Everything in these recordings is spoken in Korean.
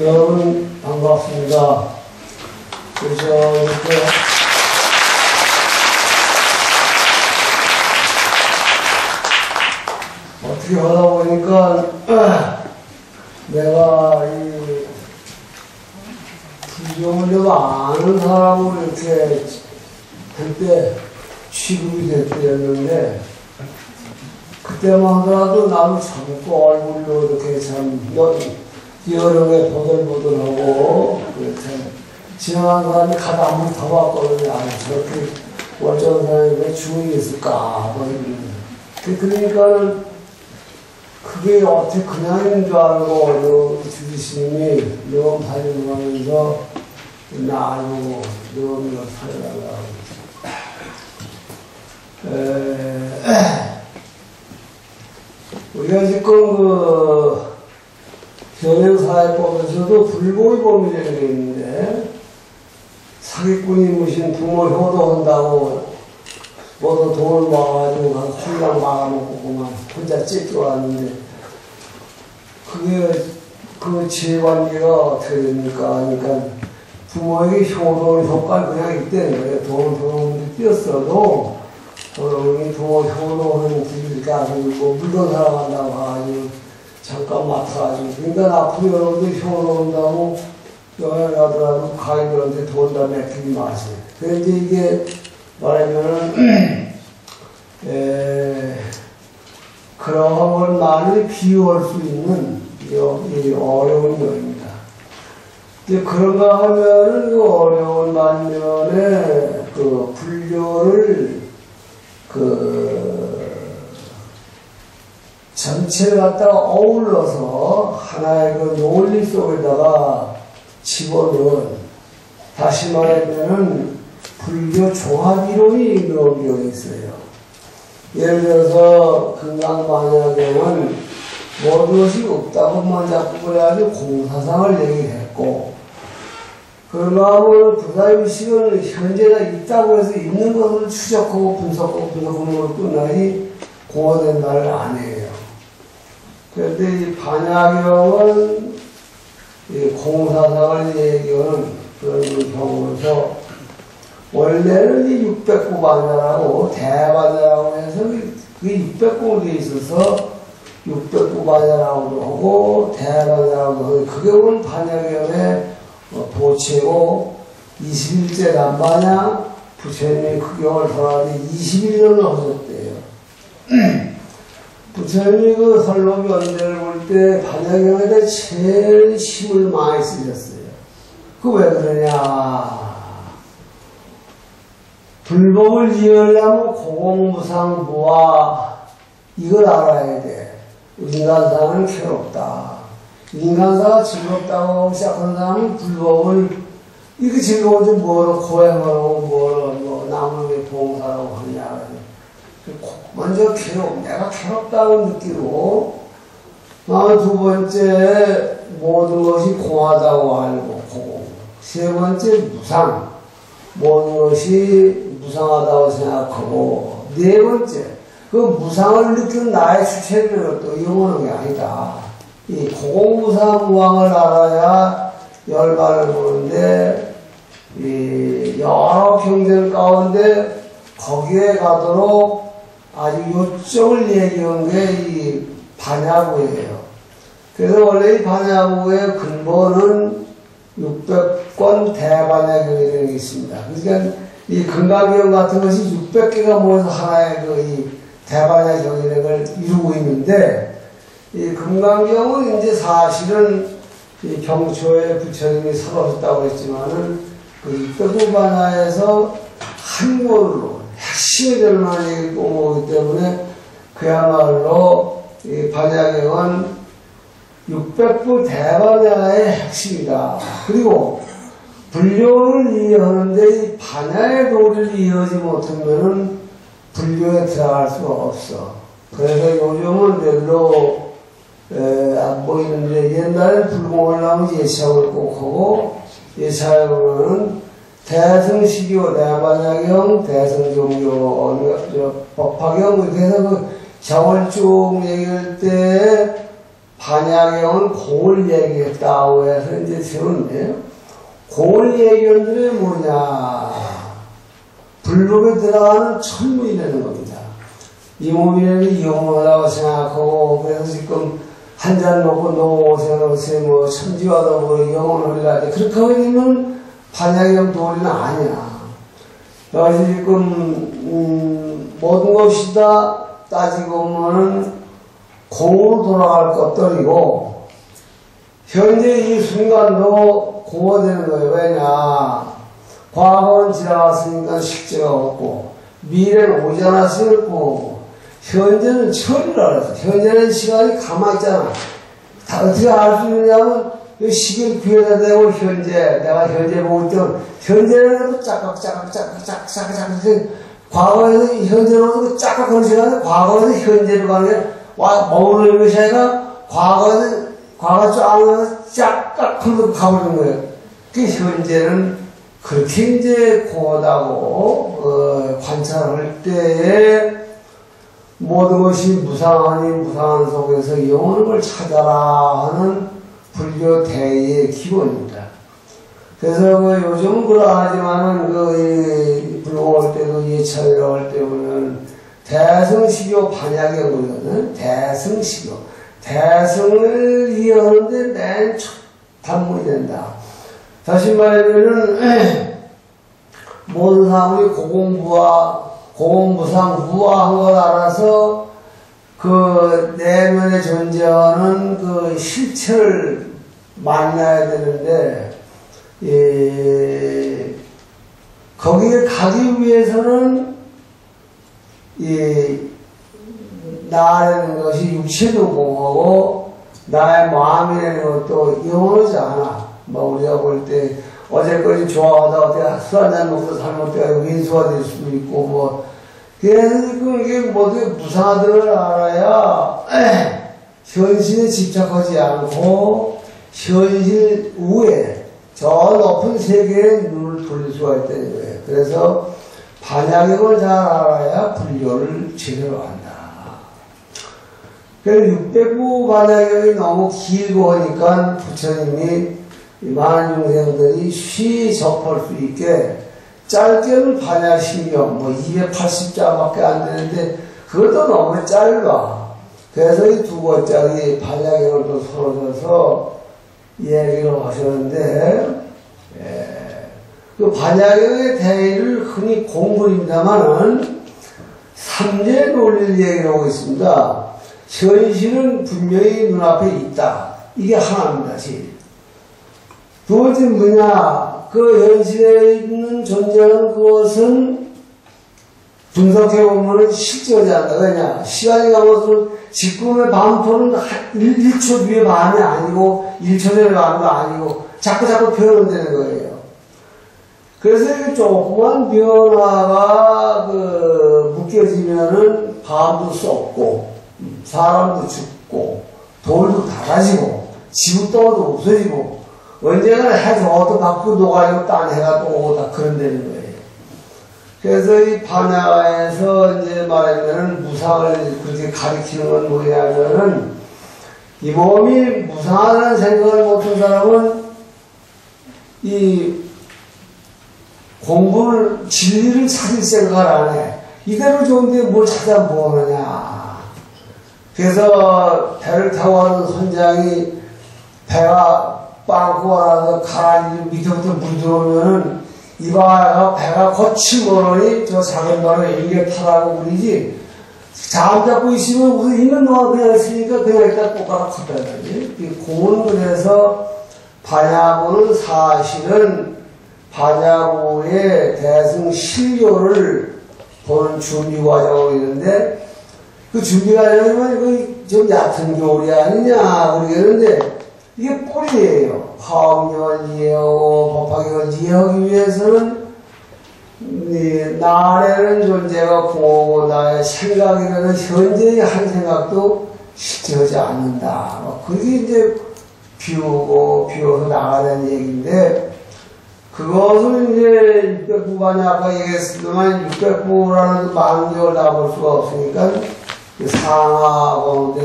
여러분 반갑습니다. 그래서 이렇게 어떻게 하다 보니까 내가 이 불교를 좀 아는 사람으로 이렇게 한때 취급이 됐대였는데, 그때만 하더라도 나도 젊고 얼굴로 이렇게 참 여러 개 보들보들하고 이렇게 지나간 사람이 가다 한번 더 봤거든요. 아, 저렇게 멀쩡한 사람이 왜 주인이 있을까? 그러니까 그게 어떻게 그냥 있는 줄 알고 주지스님이 너무 발견하면서 나누고 너무 살아가려고 우리가 지금 현행사회법에서도 불복이 범죄가 있는데, 사기꾼이 무슨 부모 효도한다고 모두 돈을 모아가지고 가서 술랑 막아먹고 그만 혼자 찢겨 왔는데, 그게 그 지혜관계가 어떻게 됩니까? 그러니까 부모에게 효도는 효과가 그냥 있다는 거예요. 돈을 띄었어도 돈이 부모 효도하는 길이 아니고 물건 살아간다고 가지고 잠깐 맡아가지고, 그러니까 앞으로 여러분들 효도한다고 여행 가더라도 가인들한테 돈 다 맡기지 마세요. 그런데 이게 말하면은 그러한 걸 많이 비유할 수 있는 이 어려운 일입니다. 이제 그런가 하면은 그 어려운 반면에 그 불교를 전체를 갖다가 어울러서 하나의 그 논리 속에다가 집어넣은, 다시 말하면은 불교 종합이론이 넣어 있어요. 예를 들어서 금강반야경은 모든 것이 없다고만 자꾸 그래가지고 공사상을 얘기했고, 그러나 부사의식은 현재가 있다고 해서 있는 것을 추적하고 분석하는 걸 끝나니 공허된다를 안 해요. 그런데 이 반야경은 이 공사상을 얘기하는 그런 경우에서, 원래는 이 600구 반야라고 대반야라고 해서 그게 600구로 되어 있어서 600구 반야라고도 하고 대반야라고도 하고, 그게 오늘 반야경의 도체고 21제 남반야 부처님이 그 경을 돌아가니 21년을 하셨대요. 부처님이 그 설법이 언제를 볼 때 반야경에 대해 제일 힘을 많이 쓰셨어요. 그 왜 그러냐? 불법을 이해하려면 고공무상무화 이걸 알아야 돼. 인간사는 괴롭다. 인간사가 즐겁다고 시작한 사람은 불법을, 이거 즐거워서 뭐로 고행하라고 뭐로 남에게 봉사라고 하냐. 먼저 내가 괴롭다고 느끼고, 두 번째 모든 것이 공하다고 알고 고공. 세 번째 무상, 모든 것이 무상하다고 생각하고, 네 번째 그 무상을 느끼는 나의 주체를 또 이용하는 게 아니다. 이 고공무상무왕을 알아야 열반을 보는데, 이 여러 경전 가운데 거기에 가도록 아주 요점을 얘기한 게 이 반야구예요. 그래서 원래 이 반야구의 근본은 600권 대반야경이라는 게 있습니다. 그러니까 이 금강경 같은 것이 600개가 모여서 하나의 이 대반야경이라는 걸 이루고 있는데, 이 금강경은 이제 사실은 이 경초에 부처님이 설하셨다고 했지만은 그 600구 반야에서 한 권으로 핵심이 될 만한 얘기를 모으기 때문에 그야말로 이 반야경은 600구 대반야의 핵심이다. 그리고 불교를 이해하는데 이 반야의 도리를 이해하지 못하면은 불교에 들어갈 수가 없어. 그래서 요즘은 별로 안 보이는데, 옛날에 불공을 하면 예차을 꼭 하고, 예차에 보면은 대승시교, 대반야경, 대승종교, 법화경, 이렇게 해서 그 자월 쭉 얘기할 때 반야경은 공을 얘기했다고 해서 이제 세웠는데요. 공을 얘기한 게 뭐냐. 불법에 들어가는 천문이라는 겁니다. 이 몸이라는 영원하다고 생각하고, 그래서 지금 한 잔 먹고 노세노세 뭐 천지와 더불어 영원하리라. 그렇게 하게 되면 반야경 도리는 아니야. 그래서 지금, 모든 것이 다 따지고 보면은 공으로 돌아갈 것들이고, 현재 이 순간도 공허되는 거예요. 왜냐. 과거는 지나갔으니까 실제가 없고, 미래는 오지 않았으니까, 현재는 철이라 그래서, 현재는 시간이 가만있잖아. 다 어떻게 알 수 있느냐면, 이 시계를 귀에다 대고 현재, 내가 현재 보고 있던, 현재는 짝깍짝깍, 과거에서 현재로도 짝깍 하는 시간에, 과거에서 현재로 가는 게, 머무르는 것이 아니라, 과거 쫙 가서 짝깍 하면서 가버리는 거예요. 그 현재는 그렇게 이제 고하다고, 관찰할 때에, 모든 것이 무상하니 무상한 속에서 영혼을 찾아라 하는 불교 대의의 기본입니다. 그래서 요즘은 그러하지만은 불공할 때도 예찬이라고 할 때 보면 대승식교 반야경이거든. 대승식교. 대승을 이해하는데 맨 첫 단문이 된다. 다시 말하면은 모든 사람이 고공무상무화한 걸 알아서 그 내면에 존재하는 그 실체를 만나야 되는데, 거기에 가기 위해서는 나라는 것이 육체도 공하고 나의 마음이라는 것도 영원하지 않아. 뭐 우리가 볼 때 어제까지 좋아하다가 술 한잔 먹어서 잘못되어 인수가 될 수도 있고, 뭐. 그래서 지금 이게 모두 무상하다를 알아야, 현실에 집착하지 않고, 현실 우에, 저 높은 세계에 눈을 돌릴 수가 있다는 거예요. 그래서, 반야경을 잘 알아야 불교를 제대로 한다. 그래서 600부 반야경이 너무 길고 하니까 부처님이 많은 중생들이 쉬이 접할 수 있게 짧게는 반야심경, 뭐 280자밖에 안 되는데 그것도 너무 짧아. 그래서 이 두 권짜리 반야경을 또 서러져서 얘기를 하셨는데, 그 반야경의 대의를 흔히 공부입니다만은 삼재 논리를 얘기하고 있습니다. 현실은 분명히 눈앞에 있다. 이게 하나입니다. 두 번째는 뭐냐? 그 현실에 있는 존재하는 그것은 분석해보면 실제하지 않는다. 왜냐? 시간이 가면서 지금의 반포는 1초 뒤에 반이 아니고 1초 전에 반도 아니고 자꾸 표현되는 거예요. 그래서 이게 조그만 변화가 묶여지면은 밤도 썩고 사람도 죽고 돌도 닳아지고 지붕덩어도 없어지고 언젠가는 해 저것도 바꾸고 녹아지고 딴 해가 또 오고 다 그런 데는 거예요. 그래서 이 반야에서 이제 말하면은 무상을 그렇게 가리키는 건 뭐냐면은 이 몸이 무상하다는 생각을 못한 사람은 이 공부를 진리를 찾을 생각을 안 해. 이대로 좋은데 뭘 찾아 뭐 하느냐. 그래서 배를 타고 가는 선장이 배가 빵꾸 와서 가라앉으면 밑에부터 물 들어오면은 배가 거칠거러니 저 작은 거를 이게 타라고 그러지. 잠 잡고 있으면 무슨 있는 동안 그냥 있으니까 그냥 일단 꼬가락 컸다. 이 공은 그래서 반야부는 사실은 반야부의 대승 실료를 보는 준비 과정으로 있는데 그 준비 과정이면 좀 얕은 교리 아니냐 그러겠는데 이게 뿌리예요. 화엄경을 이해하고 법화경을 이해하기 위해서는 나라는 존재가 공허고 나의 생각이라는 현재의 한 생각도 실제하지 않는다. 그게 이제 비워서 나가는 얘기인데 그것을 이제 600부간이 아까 얘기했지만 600부라는 만경을 다 볼 수가 없으니까 상하 가운데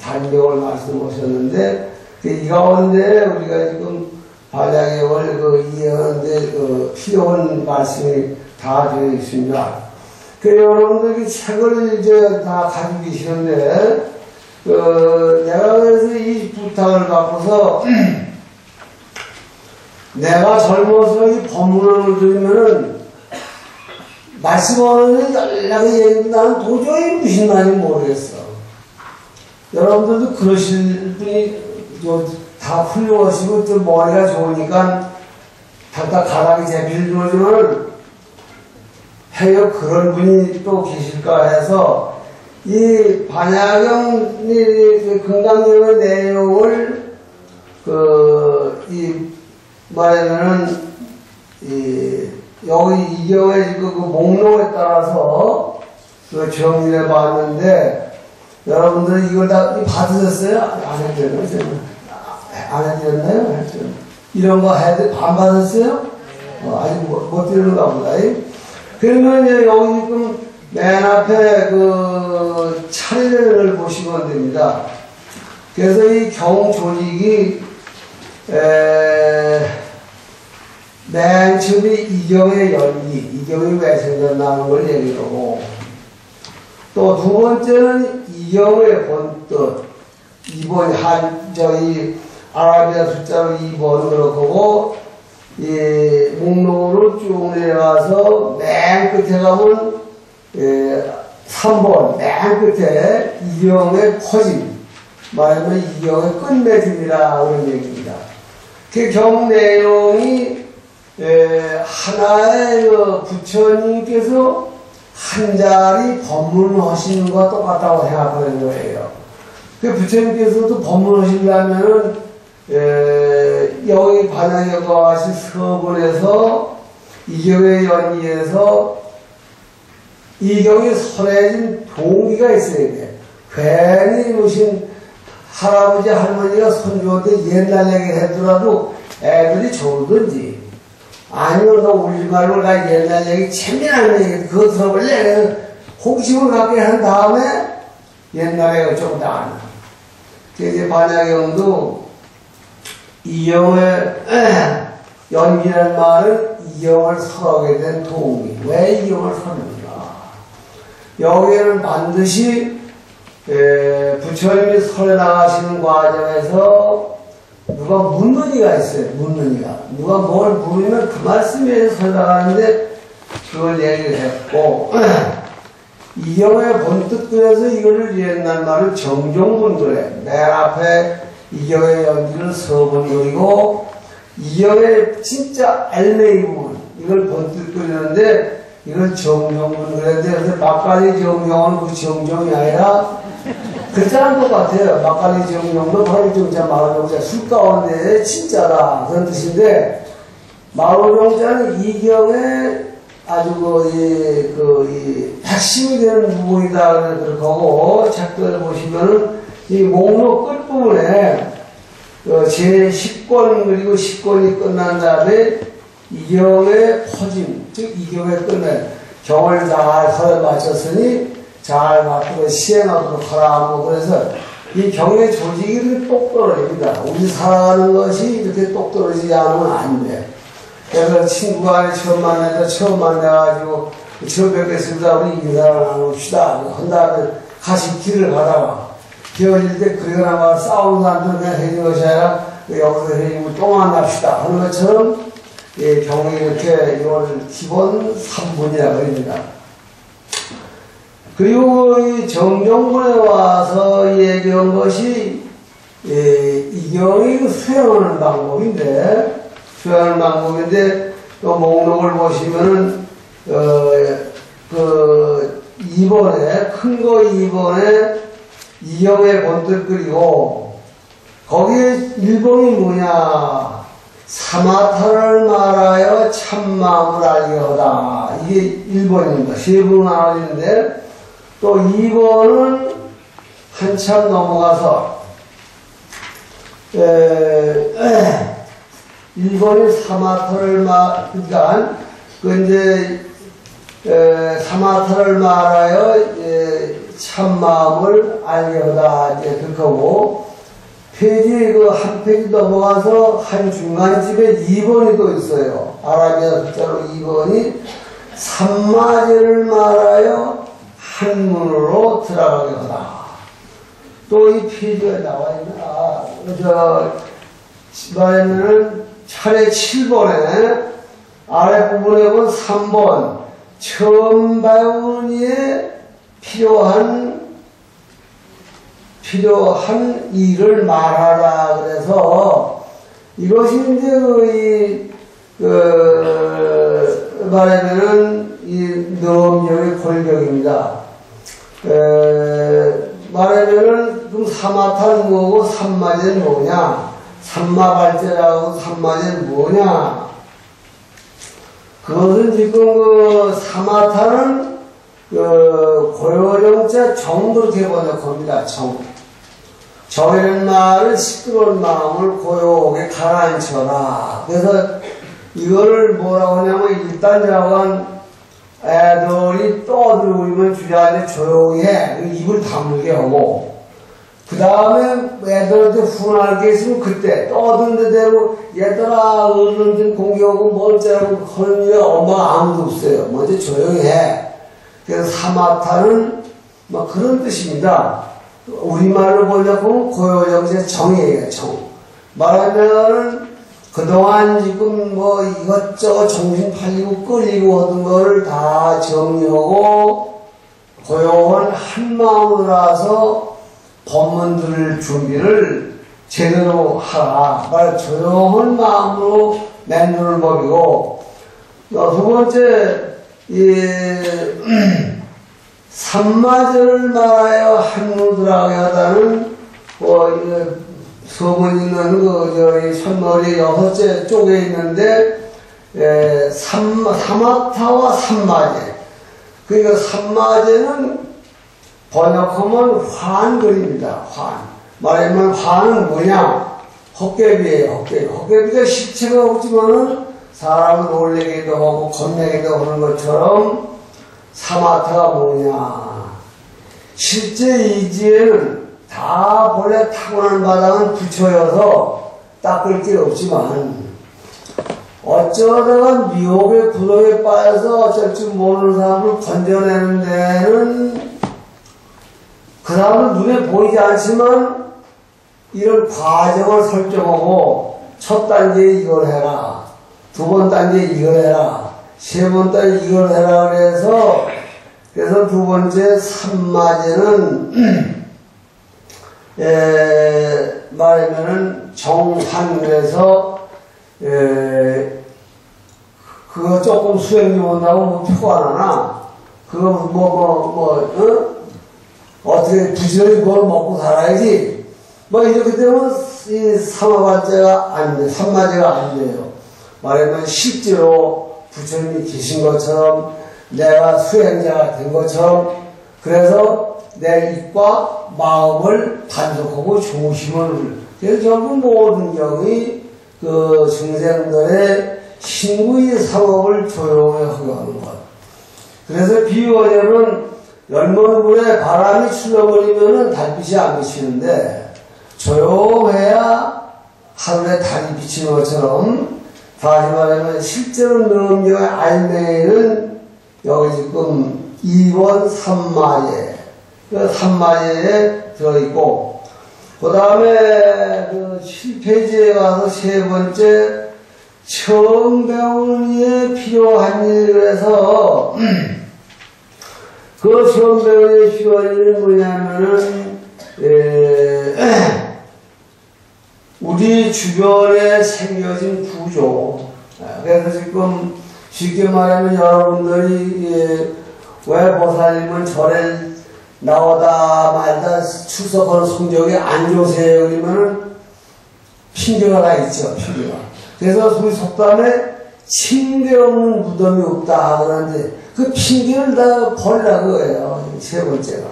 단정을 말씀하셨는데, 이 가운데 우리가 지금 반야경을 이해하는데 필요한 말씀이 다 되어 있습니다. 여러분들이 책을 이제 다 가지고 계시는데, 내가 그래서 이 부탁을 받고서 내가 젊어서 이 법문을 들으면은 말씀하는 연락이 얘기도 나는 도저히 무슨 말인지 모르겠어. 여러분들도 그러실 분이 다 훌륭하시고 또 머리가 좋으니까 각각 가닥이 제비를 주어주면 해요. 그런 분이 또 계실까 해서 이 반야경 금강경의 내용을 말하면은 여기 이경의 그 목록에 따라서 정리해 봤는데, 여러분들 이걸 다 받으셨어요? 안 해드렸나요? 안 해드렸나요? 이런 거 안 받았어요? 아직 못 드리는가 보다. 그러면 이제 여기 지금 맨 앞에 차례를 보시면 됩니다. 그래서 이 경조직이 맨 처음에 이경의 연기, 이경이 왜 생겼나는 걸 얘기하고, 또 두 번째는 이경의 본뜻, 2번 저희 아라비아 숫자로 2번 그렇고, 이 목록으로 쭉 내려와서 맨 끝에 가면 3번 맨 끝에 이경의 퍼짐, 말하면 이경의 끝맺음이라 그런 얘기입니다. 그 경 내용이 하나의 부처님께서 한 자리 법문하시는 것과 똑같다고 생각하는 거예요. 그 부처님께서도 법문하시려면은 여기 반야경과 같이 서문에서 이경의 연기에서 이경이 선해진 동기가 있어야 돼. 괜히 무슨 할아버지 할머니가 손주한테 옛날 얘기를 했더라도 애들이 좋은지, 아니면 너 울지 말고 나 옛날 얘기 재미나는 얘기 그거 들어볼래? 호기심을 갖게 한 다음에 옛날에 좀 나아나. 이제 반야경도 이경의 연기라는 말은 이경을 설하게 된 동기. 왜 이경을 설합니까? 여기에는 반드시 부처님이 설해 나가시는 과정에서 누가 묻는 이가 있어요. 묻는 이가. 누가 뭘 물으면 그 말씀에 설해 나가는데 그걸 얘기를 했고, 이경의 본뜻 그래서 이거를 옛날 말을 정종분 그래. 맨 앞에 이경의 연기를 서본 그리고 이경의 진짜 알맹이 부분 이걸 본뜻 그리는데 이걸 정종분 그랬는데, 그래서 막간의 정종은 그 정종이 아니라 글자는 똑같아요. 막간의 정종도 바로 정자 마로정자 술 가운데 진짜다 그런 뜻인데, 마로정자는 이경의 아주 이 핵심이 되는 부분이다 그렇게 하고, 책들을 보시면은 이 목록 끝부분에 제10권 그리고 10권이 끝난 다음에 이경의 퍼짐, 즉 이경의 끝내 경을 잘 설에 맞췄으니 잘 맞도록 시행하도록 하라. 그래서 이 경의 조직이 똑 떨어집니다. 우리 살아가는 것이 이렇게 똑 떨어지지 않으면 안 돼. 그래서 친구가 처음 만나가지고 처음 뵙겠습니다. 우리 인사를 나눕시다. 한 다음에 같이 길을 가다가 헤어질 때 그러나 싸우는 사람들은 그냥 헤어진 것이 아니라 여기서 헤어지고 또 만납시다 하는 것처럼 경이 이렇게 이걸 기본 3분이라고 합니다. 그리고 이 정종분에 와서 얘기한 것이 이 경이 수행하는 방법인데, 또 목록을 보시면은 그 2번에 큰 거 2번에 이경의 본뜻 그리고 거기에 1번이 뭐냐, 사마타를 말하여 참마음을 알게 하다. 이게 1번입니다. 세 번 나눠지는데, 또 2번은 한참 넘어가서 1번이 사마타를 그러니까 이제 사마타를 말하여 참마음을 알게 하다 이제 그거고 페이지 그 한 페이지 넘어가서 한 중간쯤에 2번이 또 있어요. 아라비아 숫자로 2번이 삼마제를 말하여 한문으로 들어가게 하다. 또 이 페이지가 나와 있나? 말하면은 차례 7번에 아랫부분에 본 3번 처음 배우는 이에 필요한 일을 말하라. 그래서 이것이 이제 말하면은 이 넘력의 권력입니다. 말하면은 그럼 사마탄 뭐고 삼마제는 뭐냐? 삼마발제라고 삼마제는 뭐냐? 그것은 지금 그 사마탄은 고요정자 정 그렇게 번역합니다. 정이라는 말은 시끄러운 마음을 고요하게 가라앉혀라. 그래서 이거를 뭐라고 하냐면 일단 자관 애들이 떠들고 있으면 주저앉아 조용히 해. 입을 다물게 하고 그 다음에 애들한테 훈하게 있으면 그때 떠드는데 되고 얘들아 어른들 공격하고 멀쩡하고 하는 일 엄마가 아무도 없어요. 먼저 조용히 해. 그래서 사마타는 뭐 그런 뜻입니다. 우리말로 번역하면 고요정제 정이에요. 정. 말하면은 그동안 지금 뭐 이것저것 정신 팔리고 끌리고 하던 거를 다 정리하고 고요한 한 마음으로 와서 법문 들을 준비를 제대로 하라. 말 조용한 마음으로 맨눈을 먹이고 두 번째 삼마제를 말하여 한문들하게 하다는 소문 있는 선머리 6째 쪽에 있는데 사마타와 삼마제. 그러니까 삼마제는 번역하면 환글입니다. 환. 말하면 환은 뭐냐? 헛개비예요. 헛개비. 헛개비가 실체가 없지만은 사람을 놀래기도 하고 겁내기도 하는 것처럼 사마타가 뭐냐? 실제 이지에는 다 본래 타고난 바닥은 부처여서 닦을 게 없지만 어쩌다가 미혹의 구덩이에 빠져서 어쩔 줄 모르는 사람을 건져내는 데는 그 사람은 눈에 보이지 않지만 이런 과정을 설정하고 첫 단계에 이걸 해라, 두 번 단계에 이걸 해라, 세 번 단계에 이걸 해라. 그래서 두 번째 삼마제는 말하면은 정환에서 그거 조금 수행 좀 한다고 뭐 표가 안 하나? 그거 어떻게 부지런히 뭘 먹고 살아야지. 뭐 이렇게 되면 이 삼마제가 안 돼, 삼마제가 안 돼요. 말하면 실제로 부처님이 계신 것처럼 내가 수행자가 된 것처럼 그래서 내 입과 마음을 단속하고 조심을 그래서 결국 모든 경이 그 중생들의 신구의 상업을 조용히 하게 하는 것. 그래서 비유하자면 열먼 불에 바람이 출렁거리면은 달빛이 안 비치는데 조용해야 하늘에 달이 비치는 것처럼 다시 말하면 실제로 능력의 알맹이는 여기 지금 2번 삼마제 그 삼마제에 들어있고 그 다음에 그 7페이지에 가서 세 번째 처음 배우는 이에 필요한 일에서 그 처음 배우는 이에 필요한 일은 뭐냐면은 우리 주변에 생겨진 구조. 그래서 지금 쉽게 말하면 여러분들이 왜 보살님은 절에 나오다 말다 출석하는 성적이 안 좋으세요? 그러면은 핑계가 다 있죠, 핑계가. 그래서 우리 속담에 핑계 없는 무덤이 없다 그러는데 그 핑계를 다 버리라고 해요, 세 번째가.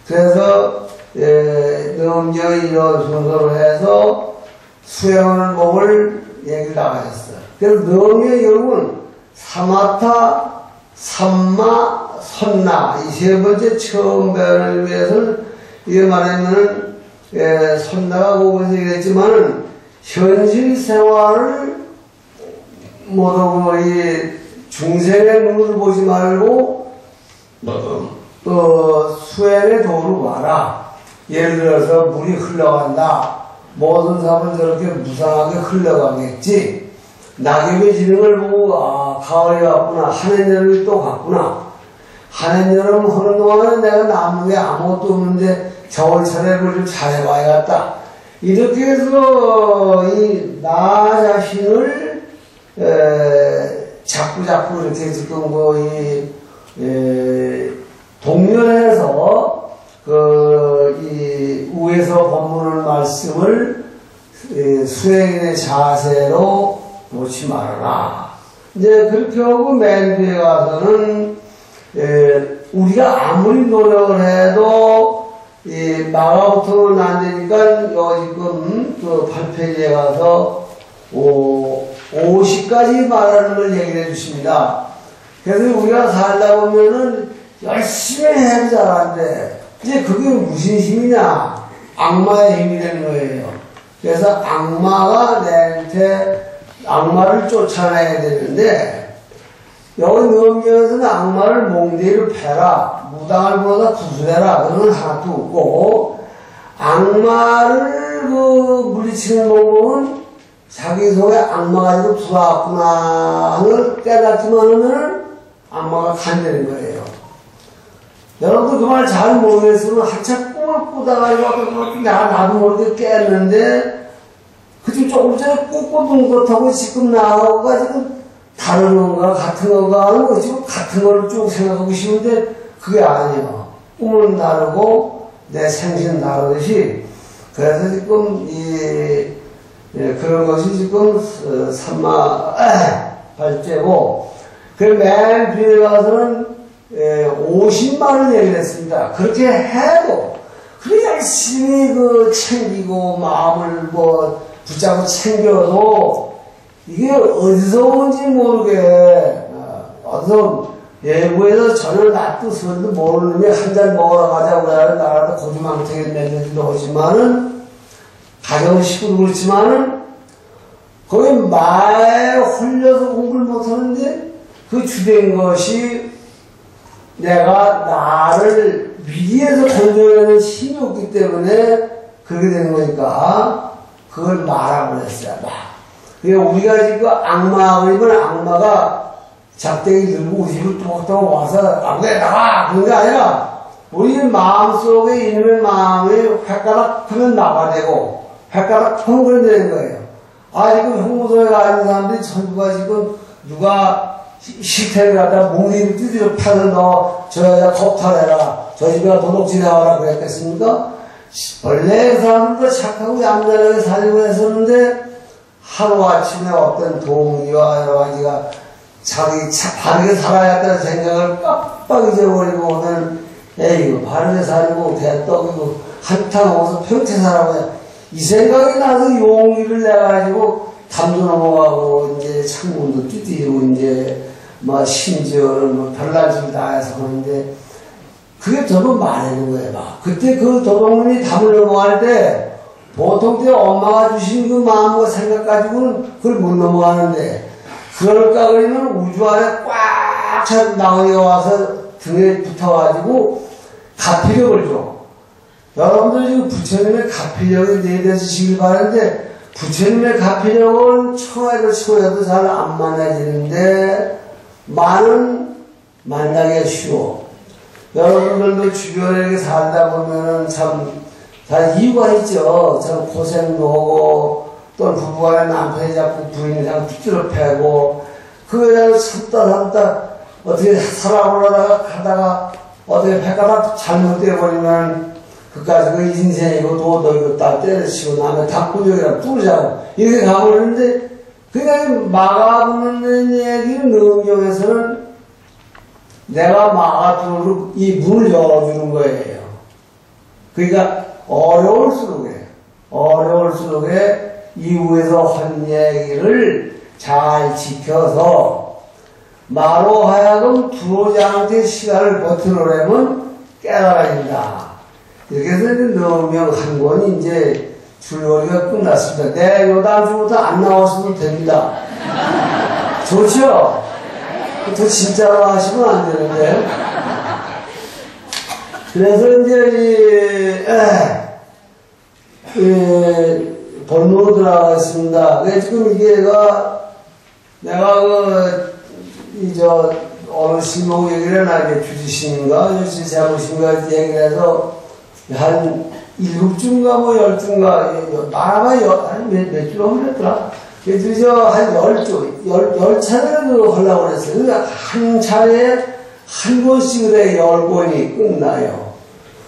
그래서 능력이 이런 순서로 해서 수행하는 법을 얘기를 나가셨어요. 그래서 능력의 여러분 사마타, 삼마, 선나, 이 세 번째 처음 배우를 위해서는, 이게 말하면은, 선나가 오면서 얘기했지만은, 현실 생활을, 이 중생의 눈을 보지 말고, 수행의 도로 와라. 예를 들어서 물이 흘러간다. 모든 사람은 저렇게 무상하게 흘러가겠지. 낙엽이 지는 걸 보고, 아, 가을이 왔구나. 한해여름이 또 갔구나. 한해여름 하는 동안은 내가 나무에 아무것도 없는데 겨울철에 뭘 좀 잘해봐야겠다. 이렇게 해서, 나 자신을, 자꾸 이렇게 지금 동면해서, 위에서 본문을 말씀을 수행인의 자세로 놓지 말아라. 이제 그렇게 하고 맨 뒤에 가서는, 우리가 아무리 노력을 해도, 마가부터는 안 되니까, 여기 지금 8페이지에 가서, 50까지 말하는 걸 얘기를 해주십니다. 그래서 우리가 살다 보면은 열심히 해도 잘 안 돼. 이제 그게 무슨 힘이냐? 악마의 힘이 되는 거예요. 그래서 악마가 내한테 악마를 쫓아내야 되는데, 여기 명령에서는 악마를 몽대로 패라, 무당을 보다 구슬해라, 그런 건 하나도 없고, 악마를 물리치는 방법은 자기 속에 악마가 지금 들어왔구나 하는 깨닫기만 하면 악마가 간다는 거예요. 여러분도 그 말 잘 모르겠으면 한참 꿈을 꾸다가 나도 모르게 깼는데, 그중 조금 전에 꿈꾸던 것하고 지금 나하고 지금 다른 건가 같은 건가 하는 거 지금 같은 걸 쭉 생각하고 싶은데 그게 아니에요. 꿈은 다르고 내 생신은 다르듯이. 그래서 지금 그런 것이 지금 삼마발제고, 그 맨 뒤에 가서는 50만원 얘기를 했습니다. 그렇게 해도, 그렇게 열심히 챙기고, 마음을 붙잡고 챙겨도, 이게 어디서 온지 모르게, 어디서 외부에서 전혀 놔두서도 모르는 놈이 한 잔 먹으러 가자고 그러는 나라도 고주망태게 맺는지도 하지만은, 가정은 식구도 그렇지만은, 거기 말에 홀려서 공부를 못하는데, 그 주된 것이 내가 나를 위에서 건져내는 힘이 없기 때문에 그렇게 되는 거니까 그걸 말하고 그랬어요. 그러니까 우리가 지금 악마이면 악마가 작대기 들고 우리 집을 뚜벅뚜벅 와서 아무데 나가! 그런 게 아니라 우리 마음속에 이놈의 마음이 횟가락 하면 나가되고 횟가락 하면 그런 되는 거예요. 지금 형무소에 가 있는 사람들이 전부가 지금 누가 식탁을 갖다 몽리를 띠디로 파는 저 여자 겁탈해라, 저 집에 도둑질 나와라 그랬겠습니까? 원래 그 사람들도 착하고 얌전하게 살려고 했었는데 하루아침에 어떤 동의와 여러 가지가 자기 바르게 살아야겠다는 생각을 빡빡 잊어버리고 오늘 에이 바르게 살고 대떡이고 한탕 먹어서 평생 살아보자 이 생각이 나서 용기를 내가지고 담도 넘어가고 이제 창문도 띠띠고 이제 심지어는 별난 짓을 다 해서 그러는데 그게 저도 말하는 거예요. 그때 그 도둑놈이 담을 넘어갈 때 보통 때 엄마가 주신 그 마음과 생각 가지고는 그걸 못 넘어가는데 그럴까 그러면 우주 안에 꽉 찬 나무가 와서 등에 붙어가지고 가피력을 줘. 여러분들 지금 부처님의 가피력을 내려주시길 바라는데 부처님의 가피력은 청해도 잘 안 만나지는데 만나기가 쉬워. 여러분들도 주변에 살다 보면은 다 이유가 있죠. 참 고생도 하고, 또 부부간에 남편이 자꾸 부인이 자꾸 삐뚤어 패고, 그거 참다, 어떻게 살아보려다가 가다가, 어떻게 패가다 잘못되어버리면, 그까지 그 인생이고, 도덕이고, 딱 때려치고, 남의 닭구녕이랑 뚫자고, 이렇게 가버리는데, 그러니까 막아보는 얘기는 능경에서는 내가 막아두는 이 문을 열어주는 거예요. 그러니까 어려울수록에 이후에서 한 얘기를 잘 지켜서 마로 하여금 들어오지 않을 시간을 버텨놓으려면 깨달아진다. 이렇게 해서 너명 한 권이 이제 줄거리가 끝났습니다. 네, 요 다음 주부터 안 나왔어도 됩니다. 좋죠? 더 진짜로 하시면 안 되는데. 그래서 이제, 본론으로 들어가겠습니다. 지금 내가 어느 신목 얘기를 나게 주지신인가, 제보신가 얘기를 해서 한 7주인가 뭐 10주인가, 말하면 몇 주로 흘렸더라. 그래서 한 10주, 10차례를 하려고 그랬어요. 그러니까 한 차례에 한 권씩을 해 10권이 끝나요.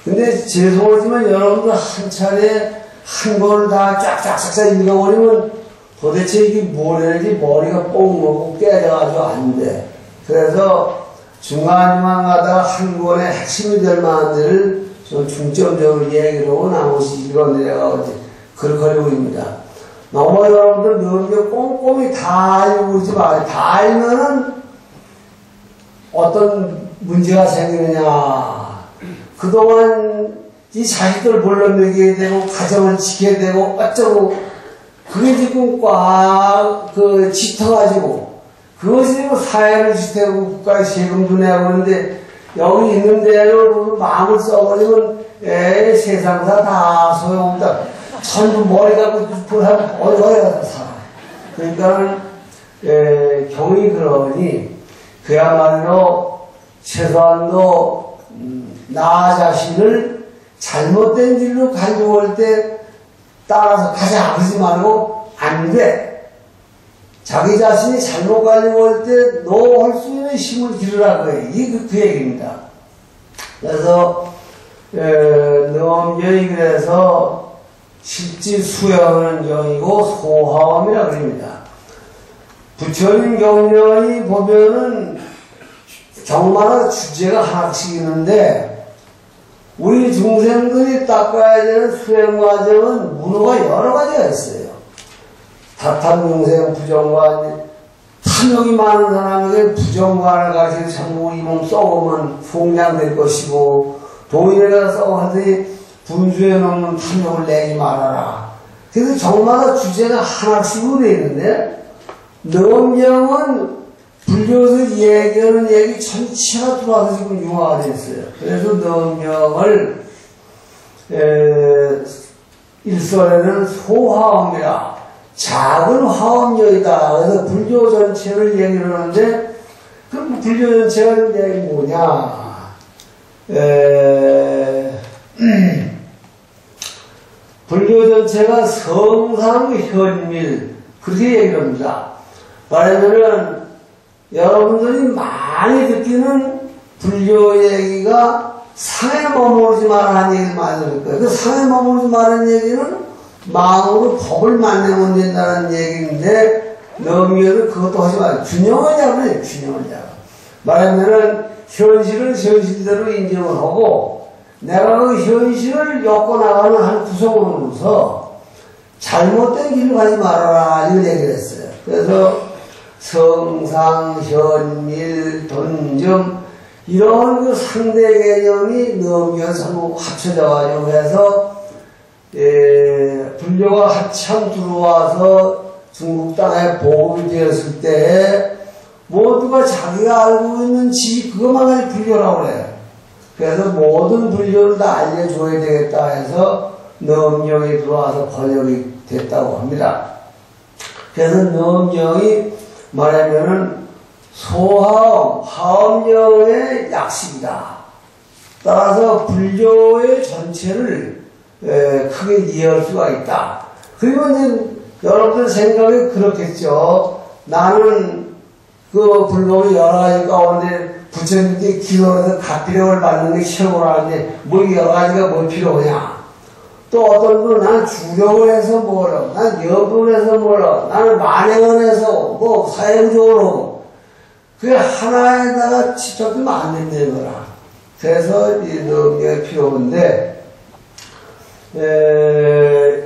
근데 죄송하지만 여러분들 한 차례에 한 권을 다 쫙쫙쫙 읽어버리면 도대체 이게 뭘 해야지 머리가 뽕 먹고 깨져가지고 안 돼. 그래서 중간중간 가다가 한 권의 핵심이 될 만한 데를 좀 중점적으로 얘기를 하고 나머지 읽어내려가고 그렇게 보입니다. 너무 여러분들 너무 꼼꼼히 다 알고 그러지 마요. 다 알면은 어떤 문제가 생기느냐. 그동안 이 자식들 물러먹여야 되고, 가정을 지켜야 되고, 어쩌고, 그게 지금 꽉, 짙어가지고, 그것이 사회를 지탱하고 국가에 세금도 내고 그러는데, 여기 있는 대로 마음을 써버리면, 세상사 다 소용없다. 전부 머리 갖고 불하면 어디 가서 살아. 그러니까, 경이 그러니, 그야말로 최소한도, 나 자신을 잘못된 길로 가지고 올 때 따라서 가자 그러지 말고 안 돼. 자기 자신이 잘못 가지고 올 때 너 할 수 있는 힘을 기르라고 해. 이게 그 얘기입니다. 그래서 너엄경이 그래서 실지 수행하는 경이고 소화엄이라고 그럽니다. 부처님 경전이 보면은 경마다 주제가 하나씩 있는데 우리 중생들이 닦아야 되는 수행 과정은 문호가 여러 가지가 있어요. 다탐중생, 부정관, 탐욕이 많은 사람에게 부정관을 가르쳐서 전부 이 몸 썩으면 풍량될 것이고, 돈을 가서 썩어하더니 분수에 넣는 탐욕을 내지 말아라. 그래서 정마다 주제가 하나씩으로 되어 있는데, 너엄경은 불교에서 얘기하는 얘기 전체가 들어와서 지금 융화가 됐어요. 그래서 너엄경을 일설에는 소화엄이라 작은 화엄경이다. 그래서 불교 전체를 얘기를 하는데 그럼 불교 전체가 얘기 뭐냐? 불교 전체가 성상현밀 그렇게 얘기를 합니다. 말하자면 여러분들이 많이 듣기는 불교 얘기가 상에 머무르지 말라는 얘기를 많이 들을 거예요. 그 상에 머무르지 말라는 얘기는 마음으로 법을 만들면 된다는 얘기인데 너미에는 그것도 하지 말아요. 균형을 잡아요. 균형을 잡아. 말하자면 현실은 현실대로 인정을 하고 내가 그 현실을 엮어나가는 한 구성으로서 잘못된 길로 가지 말아라 이걸 얘기를 했어요. 그래서 성상, 현밀, 돈점 이런 그 상대 개념이 넘겨서 합쳐져가지고 해서 불교가 한참 들어와서 중국 땅에 보급이 되었을 때 모두가 자기가 알고 있는 그것만 불교라고 그래요. 그래서 모든 불교를 다 알려줘야 되겠다 해서 넘경이 들어와서 번역이 됐다고 합니다. 그래서 넘경이 말하면은 소하엄, 하엄경의 약식이다. 따라서 불교의 전체를 크게 이해할 수가 있다. 그리고 이제 여러분들 생각이 그렇겠죠. 나는 그 불교의 여러 가지 가운데 부처님께 기도해서 갑비력을 받는 게 최고라는데 뭐 여러 가지가 뭘 필요하냐. 또 어떤 분은 나는 주력을 해서 뭐라, 나는 여부를 해서 뭐라, 나는 만행을 해서 뭐 사행적으로 그게 하나에다가 집착하면 안 된다는 거라. 그래서 이 넘겨야 필요한데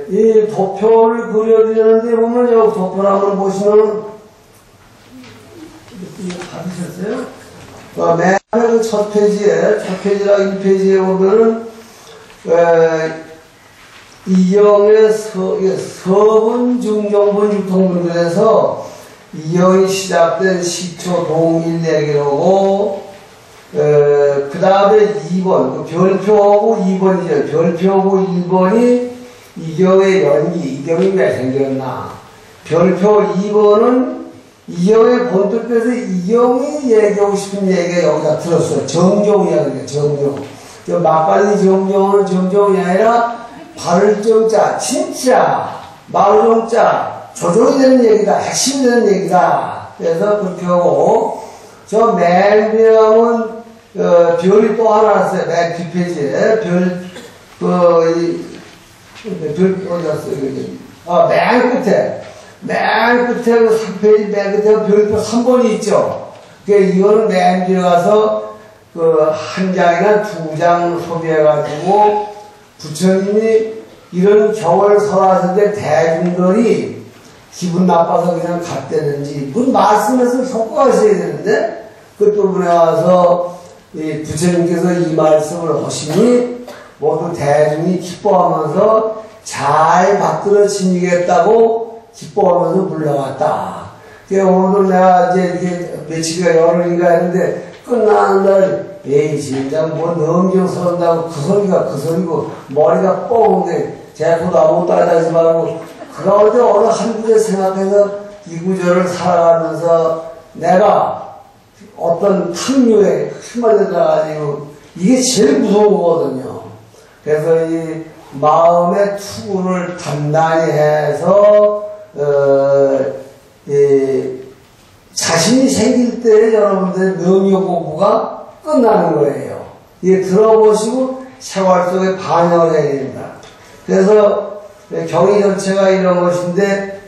이 도표를 그려드리는데 보면 여기 도표를 한번 보시면 받으셨어요? 맨 앞에 첫 페이지라 1페이지에 보면은, 이경의 서분, 중정분, 육통분들에서 이경이 시작된 시초 동일 얘기로고, 그 다음에 2번, 별표하고 2번이죠. 별표하고 1번이 이경의 연기, 이경이 왜 생겼나. 별표 2번은 이경의 본뜻에서 이경이 얘기하고 싶은 얘기가 여기다 들었어요. 정종이야, 그게 정종. 막걸리 정종은 정종이 아니라 바를 정자, 진짜, 마을 정자, 조정이 되는 얘기다, 핵심이 되는 얘기다. 그래서 그렇게 하고, 저 맨 위에는, 별이 또 하나 왔어요. 맨 뒷페이지에. 어디 갔어요? 맨 끝에 그 3페이지 맨 끝에 별표 3번이 있죠. 그러니까 이거는 맨 뒤에 가서 한 장이나 두 장 소개해가지고 부처님이 이런 경을 설하셨는데 대중들이 기분 나빠서 그냥 갔다는지 무슨 말씀에서 효과하셔야 되는데 그 부분에 와서 이 부처님께서 이 말씀을 하시니 모두 대중이 기뻐하면서 잘 받들어 지니겠다고 기뻐하면서 물러갔다. 오늘도 내가 이제 이렇게 며칠가 열흘인가 했는데 끝나는 날 에이 진짜 뭐 넘경 서른다고 그 소리고 머리가 뻥인데 제가 또 아무것도 안 하지 말고 그 가운데 어느 한 구절 생각해서 이 구절을 살아가면서 내가 어떤 탕류에 휘말려가지고 이게 제일 무서운 거거든요. 그래서 이 마음의 투구를 단단히 해서 자신이 생길 때 여러분들의 명료 공부가 끝나는 거예요. 이게 들어보시고 생활 속에 반영을 해야 됩니다. 그래서 경의 전체가 이런 것인데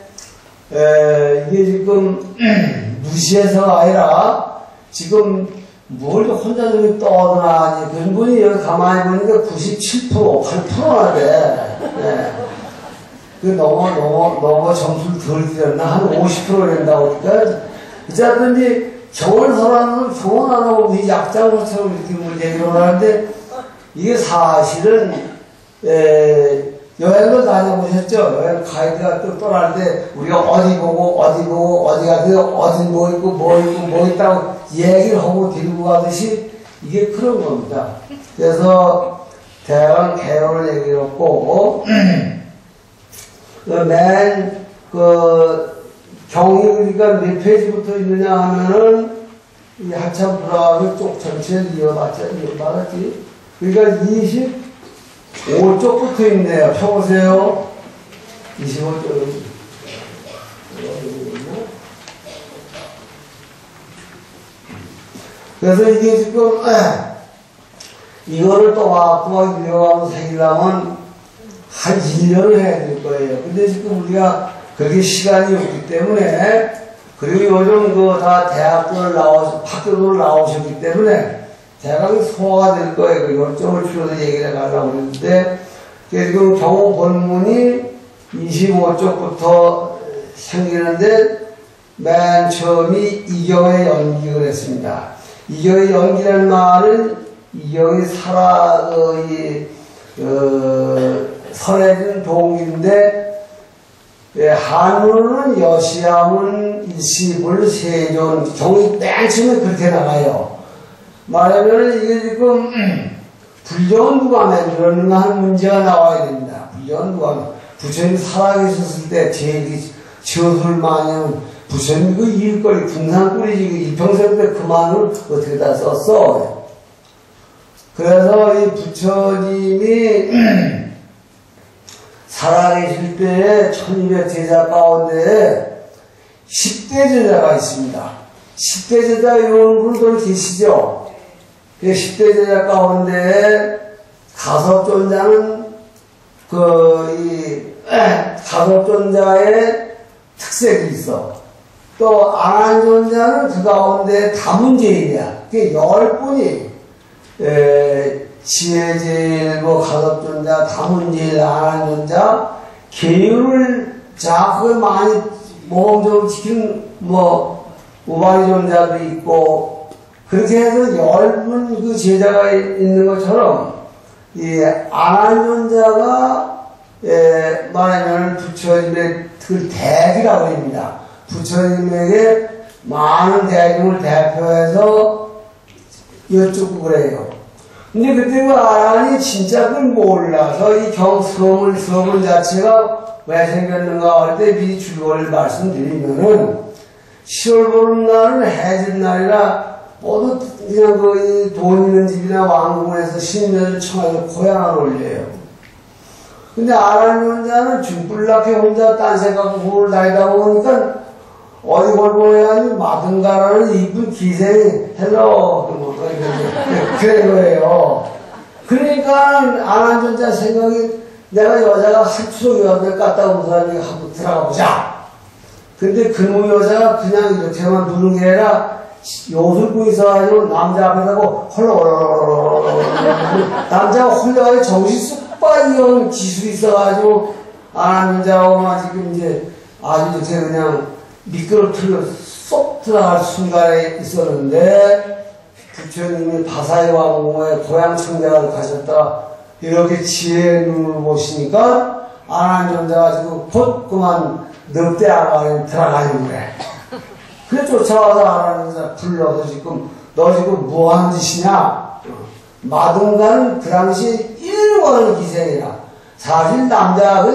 이게 지금 무시해서가 아니라 지금 뭘 혼자 저기 떠드나 그런 분이 여기 가만히 보니까 97%, 8%나 돼. 너무 점수를 덜 드렸나? 한 50% 된다고 그러니까 어쨌든지 경을 설하는 경은 안 하고 약장처럼 이렇게 얘기를 하는데 이게 사실은 여행도 다녀보셨죠? 여행 가이드가 또 떠날 때 우리가 어디 보고 어디 가서 어디 뭐 있다고 얘기를 하고 데리고 가듯이 이게 그런 겁니다. 그래서 대왕 개요를 얘기했고 맨 경이 그러니까 몇 페이지부터 있느냐 하면은 이 한참 불어가서 쪽 전체를 이어봤지. 그러니까 25쪽부터 있네요. 펴보세요. 25쪽. 그래서 이게 지금 이거를 또 이어가면서 새기려면 한 1년을 해야 될 거예요. 근데 지금 우리가 그렇게 시간이 없기 때문에 그리고 요즘 다 학교를 나오셨기 때문에 대강이 소화가 될 거예요. 그 요점을 줄여서 얘기를 해가려고 그랬는데 지금 경우 본문이 25쪽부터 생기는데 맨 처음이 이경의 연기를 했습니다. 이경의 연기라는 말은 이경이 설해진 동인데 한문은 여시아문, 일시불, 세존 경이 맨 처음에 그렇게 나가요. 말하면 이게 지금 불정은 누가 만들었는가 하는 문제가 나와야 됩니다. 불정은 누가 부처님 살아계셨을 때 저술 마냥 부처님 그 일거리 궁상거리지 일평생 때 그만을 어떻게 다 썼어. 그래서 이 부처님이 살아계실 때에 1200 제자 가운데 10대 제자가 있습니다. 10대 제자 이런 분들 계시죠? 10대 제자 가운데 가섭존자는 가섭존자의 특색이 있어. 또 안한존자는 그 가운데 다문제인이야. 그게 10분이 지혜제일, 가섭존자, 다문제일, 안한존자 계율을 정확하게 많이 모범적으로 지킨 우바리존자도 있고, 그렇게 해서 얇은 그 제자가 있는 것처럼, 이 아난존자가, 말하면 부처님의 그 대비라고 합니다. 부처님에게 많은 대중을 대표해서 여쭙고 그래요. 근데 그때 그 아난이 진짜 그걸 몰라서 이 서문 자체가 왜 생겼는가 할 때 미리 줄거리를 말씀드리면은 10월 보름날은 해진날이라 모두 그냥 그 돈 있는 집이나 왕궁에서 신녀를 청해서 고향을 올려요. 근데 아란 혼자는 중불나게 혼자 딴 생각하고 굴을 다니다 보니까 어디 골고해야지 마든가라는 이쁜 기생이 헬로 그런 거예요. 그러니까 아란 혼자 생각이 내가 여자가 한 추억 여자를 갖다 온 사람이 한번 들어가 보자. 근데 그놈 여자가 그냥 이렇게만 누는 게 아니라 요술 입고 있어가지고 남자 앞에서 헐렁헐렁 남자가 헐렁하게 정신 쑥 빠지는 기술이 있어가지고 남자하고 지금 이제 아주 이렇게 그냥 미끄러뜨려 쏙 들어갈 순간에 있었는데 부처님이 바사의 왕궁에 고향 청대를 가셨다 이렇게 지혜의 눈을 보시니까 아난존자가 지금 곧 그만 넉대 아가에 들어가는 거야. 그래 쫓아와서 아난존자 불러서 지금 너 지금 뭐하는 짓이냐? 마동가는 그 당시 일원의 기생이라 사실 남자가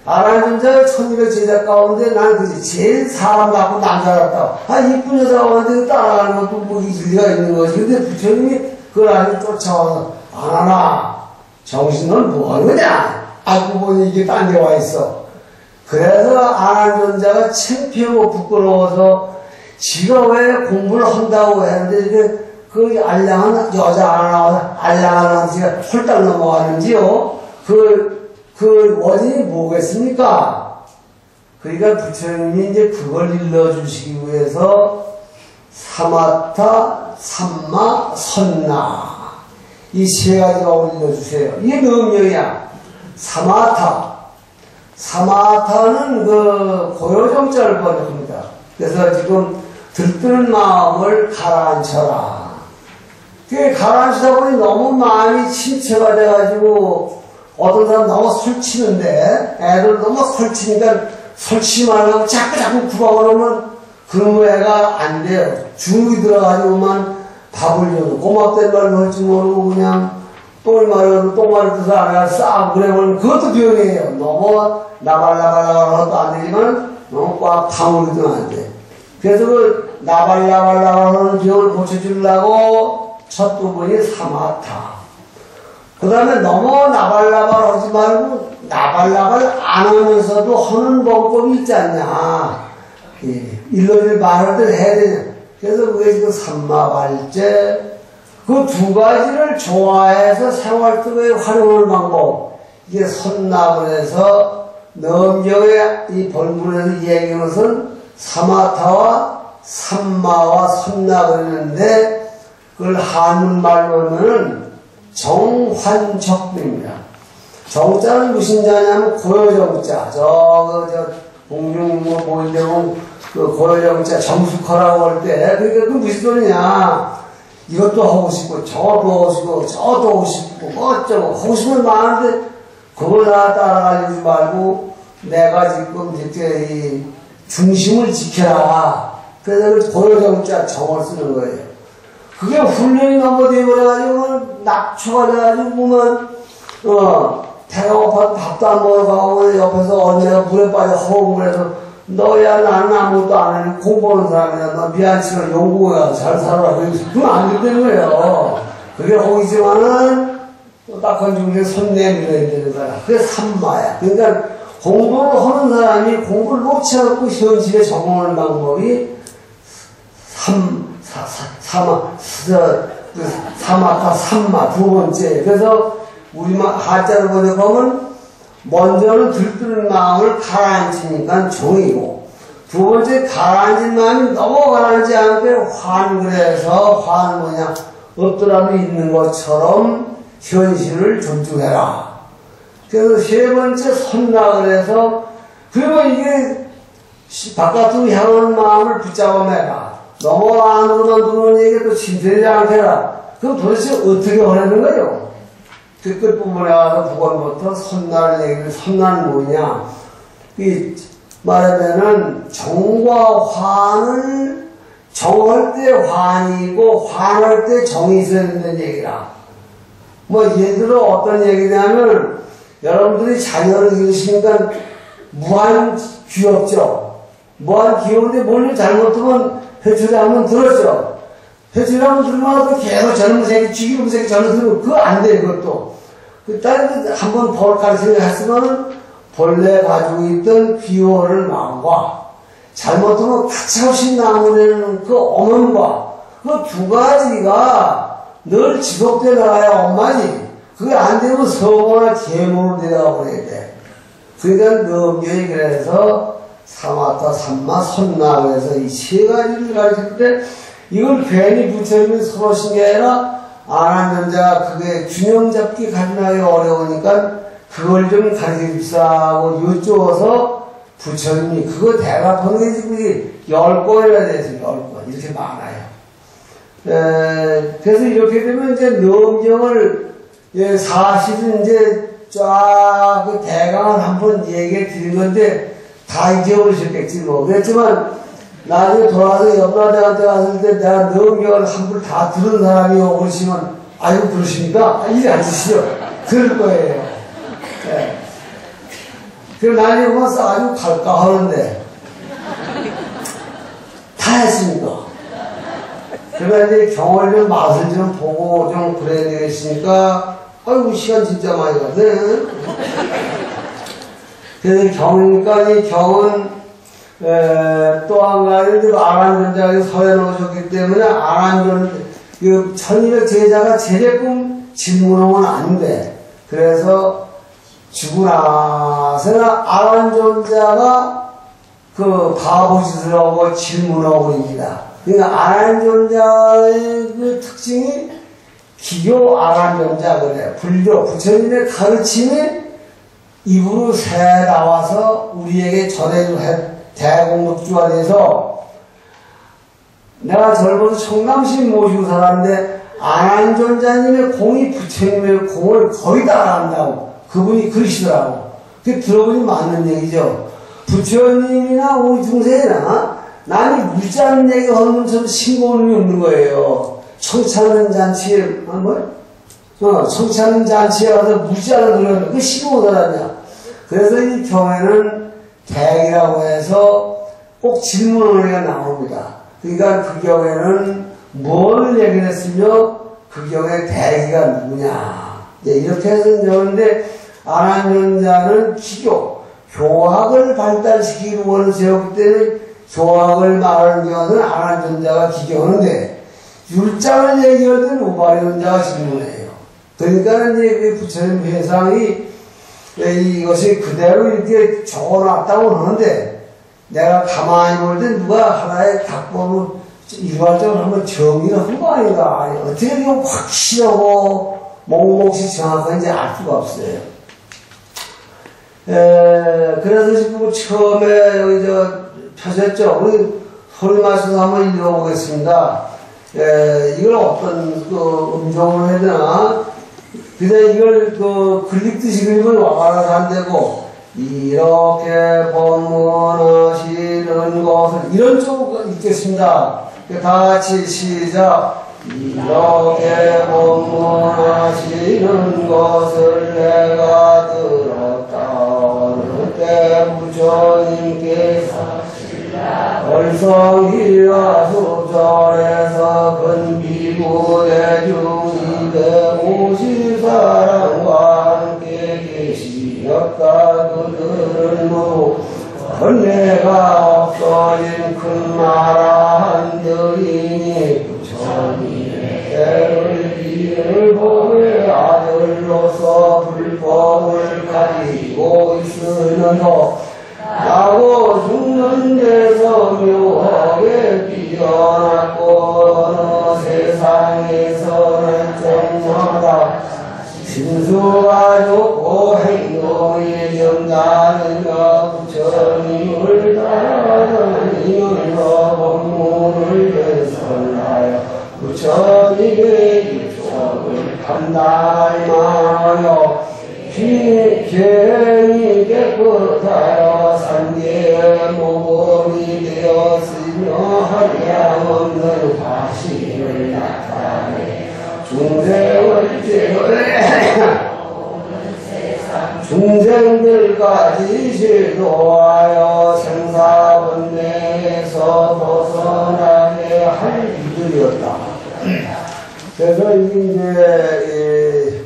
아난존자 1200 제자 가운데 난 그지 제일 사람 같고 남자 같다. 이쁜 여자가 오는데 따라가는 것도 뭐 일리가 있는 거지. 근데 부처님이 그걸 아주 쫓아와서 아나나 정신 넌 뭐하는 거냐? 알고 보니 이게 딴 데 와 있어. 그래서 아난존자가 창피하고 부끄러워서 지가 왜 공부를 한다고 했는데 그 알량한 여자 하나 나와서 알량한 지가 홀딱 넘어가는지요. 그 원인이 뭐겠습니까? 그러니까 부처님이 이제 그걸 일러주시기 위해서 사마타, 삼마, 선나 이 세 가지가 올려주세요. 이게 명령이야. 사마타는 그 고요정자를 번역합니다. 그래서 지금 들뜨는 마음을 가라앉혀라. 그게 가라앉히다 보니 너무 마음이 침체가 돼가지고 어떤 사람 너무 설치는데 애들 너무 설치니까 설치 말라고 자꾸 구박을 하면 그런 애가 안 돼요. 중국이 들어가지고만 밥을 줘도 고맙다는 말을 할지 모르고 그냥 똥을 마려도 똥말을 뜻을 안 해서 싹 그래버리면 그것도 병이에요. 너무 나발나발나발 해도 안 되지만 너무 꽉 파물리도 안 돼. 그래서 그 나발나발나발하는 병을 고쳐주려고 첫 부분이 사마타. 그 다음에 너무 나발나발 하지 말고 나발나발 안 하면서도 하는 방법이 있지 않냐. 일러줄 말을 해야 되냐. 그래서 그게 지금 삼마발제 그 두 가지를 좋아해서 생활 속에 활용하는 방법. 이게 선납을 해서 넘겨의 이 본문에서 얘기하는 것은 사마타와 삼마와 선납을 했는데 그걸 한문말로 하면은 정환적입니다. 정자는 무슨 자냐면 고요정자. 공중 보이려면 그 고요정자 정숙하라고 할 때, 그러니까 그 무슨 소리냐. 이것도 하고 싶고, 저것도 하고 싶고, 저것도 하고 싶고, 어쩌고, 하고 싶은 많은데, 그걸 다 따라가지 말고, 내가 지금 이렇게 이 중심을 지켜라. 그래서 고요정자 정을 쓰는 거예요. 그게 훈련이 넘어되어버려가지고, 낙초가 돼가지고, 보면, 배가 고파 밥도 안 먹으러 가고, 옆에서 언니가 물에 빠져 허웅을 해서, 너야 나는 아무것도 안 해. 공부하는 사람이야. 너 미안치를 연구해 가서 잘 살아라. 그건 안 되는 거예요. 그게 호기지만은, 딱한 중에 손 내밀어야 되는 거야. 그게 삼마야. 그러니까, 공부를 하는 사람이 공부를 놓지 않고 현실에 적응하는 방법이 사마타, 삼마, 두 번째. 그래서, 우리만 한자로 번역하면, 먼저는 들뜨는 마음을 가라앉히니까 종이고, 두 번째 가라앉은 마음이 너무 가라앉지 않게 환그래서 뭐냐, 없더라도 있는 것처럼 현실을 존중해라. 그래서 세 번째 선락을 해서, 그리고 이게 바깥으로 향하는 마음을 붙잡아매라. 너무 안으로만 들어오는 얘기가 또 진전이지 않게라. 그럼 도대체 어떻게 하라는 거예요? 그 끝부분에 와서 9권부터 선날 얘기를, 선날은 뭐냐? 이 말하면은 정과 환을, 정할 때 환이고 환할 때 정이 있어야 된다는 얘기라. 뭐 예를 들어 어떤 얘기냐면 여러분들이 자녀를 기르시니까 무한 귀엽죠. 무한 귀여운데 뭘 잘못하면 회초리 한번 들었죠. 회초리 한번 들으면 계속 젊은 새끼, 쥐기름 새끼 전혀 들으면 그거 안 돼, 그것도. 그 딸이 한번 벌까지 생각했으면 본래 가지고 있던 귀여워를 마음과 잘못하면 가차없이 나무내는 그 어머니과 그 두 가지가 늘 지속돼 나가야 엄마지. 그게 안 되면 서거나 계모로 내려가 버려야 돼. 그러니까 넘겨이 그래서 사마타, 삼마, 선나 그래서 이 세 가지를 가르칠 때 이걸 괜히 부처님이 서러신 게 아니라 안한연자가 그게 균형 잡기 가능하기 어려우니까 그걸 좀 가르쳐 줍사고 여쭈어서 부처님이 그거 대답하는 게 지금 10권이나 돼서 10권 이렇게 많아요. 그래서 이렇게 되면 이제 넘경을 사실은 이제 쫙 그 대강을 한번 얘기해 드린 건데 다 잊어버리셨겠지 뭐. 그렇지만 나중에 돌아와서 염라대한테 갔을 때 내가 넘경을 한번 다 들은 사람이 오고 그러시면 아이고 그러십니까? 이리 앉으시죠. 그럴 거예요. 네. 그럼 나중에 보면 아주 갈까 하는데 다 했습니다. 그러면 이제 경월의 맛을 좀 보고 좀 그래야 되겠으니까 아이고 시간 진짜 많이 갔네. 그래서 경이니까 이 경은 또 한 가지 아란전자에 서해 놓으셨기 때문에 그 1200 제자가 제제품 질문하면 안 돼. 그래서 죽고 나서나 아란전자가 그 바보짓을 하고 질문하고 그럽니다. 그러니까 아란전자의 그 특징이 기교 아란전자 그래. 불교 부처님의 가르침이 입으로 새 나와서 우리에게 전해준 대공덕주가 돼서 내가 젊어서 청담신 모시고 살았는데 아란전자님의 공이 부처님의 공을 거의 다 알아간다고 그분이 그러시더라고. 그게 들어보니 맞는 얘기죠. 부처님이나 우리 중생이나 남이 무지한 얘기 하는 것처럼 신고는 없는 거예요. 청차는 잔치에 청차는 잔치에 가서 무지하는 노래를 그게 신고 살았냐. 그래서 이 경에는 대기라고 해서 꼭 질문하기가 나옵니다. 그러니까 그 경에는 뭘 얘기를 했으며 그 경에 대기가 누구냐. 이렇게 해서 나오는데 아란전자는 기교, 교학을 발달시키기 원을 세웠기 때문에 교학을 말하는 경우는 아란전자가 기교하는데 율장을 얘기할 때는 우바리전자가 질문해요. 그러니까 이제 부처님 회상이 이것이 그대로 이렇게 적어놨다고 하는데 내가 가만히 볼 때 누가 하나의 각본으로 일괄적으로 한번 정리를 한 거 아닌가. 어떻게 이거 확실하고 몽목시 정확한지 알 수가 없어요. 그래서 지금 처음에 여기 펴셨죠? 우리 소리 마셔서 한번 읽어보겠습니다. 이걸 어떤 음정으로 해야 되나? 근데 이걸 글릭듯이 그리면 와가라서 안 되고 이렇게 법문하시는 것을 이런 쪽으로 읽겠습니다. 다 같이 시작. 이렇게 법문하시는 것을 내가 들었다. 어느 때 부처님께서 얼성이와 수절에서 근비구대중 250사람과 함께 계시었다. 그들은 뭐 번뇌가 없어진 큰 나라 한들이니 부처님의 때를 이을 보의 아들로서 불법을 가지고 있으면서 나고 죽는 데서 묘하게 뛰어났고 어느 세상에서는 정마다 신수가 좋고 행동이 정다는가 부처님을 따라다니면서 법문을 부처님의 육성을 감당하여 비견이 깨끗하여 산계 모범이 되었으며 한량없는 화신을 나타내 중생들까지 실도하여 생사번뇌에서 벗어나게 할 이들이었다. 그래서 이제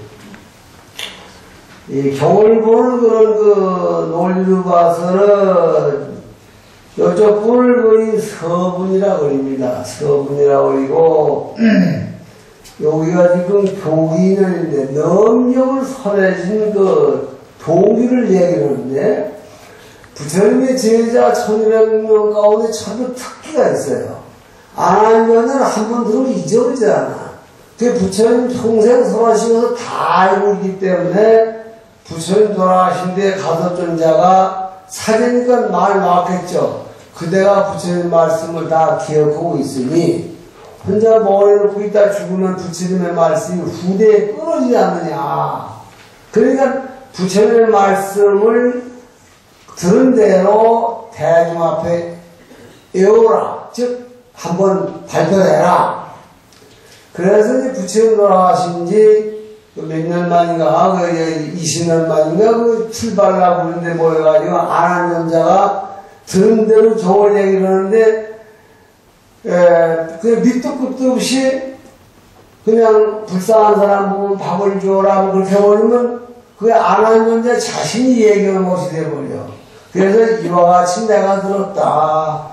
이 경을 보는 그런 그 논리로 봐서는 이쪽 분을 그린 서분이라고 그립니다. 서분이라고 그리고 여기가 지금 교기인인데 넘경을 설해진 그 동기를 얘기하는데 부처님의 제자 1200명 가운데 참도 특기가 있어요. 안 하면은 한 번 들으면 잊어버리지 않아. 그 부처님 평생 설하시면서 다 알고 있기 때문에 부처님 돌아가신 데 가섭던 자가 사제니까 말 나왔겠죠. 그대가 부처님 말씀을 다 기억하고 있으니 혼자 머리 놓고 있다 죽으면 부처님의 말씀이 후대에 끊어지지 않느냐. 그러니까 부처님의 말씀을 들은 대로 대중 앞에 외우라. 즉 한번 발표해라. 그래서 이제 부처님 돌아가신 지 몇 년 만인가, 20년 만인가, 그 출발하고 그런데 모여가지고 안한연자가 들은 대로 좋은 얘기를 하는데, 그냥 밑도 끝도 없이 그냥 불쌍한 사람 보면 밥을 줘라, 그렇게 해버리면 그게 안한연자 자신이 얘기하는 것이 돼버려. 그래서 이와 같이 내가 들었다.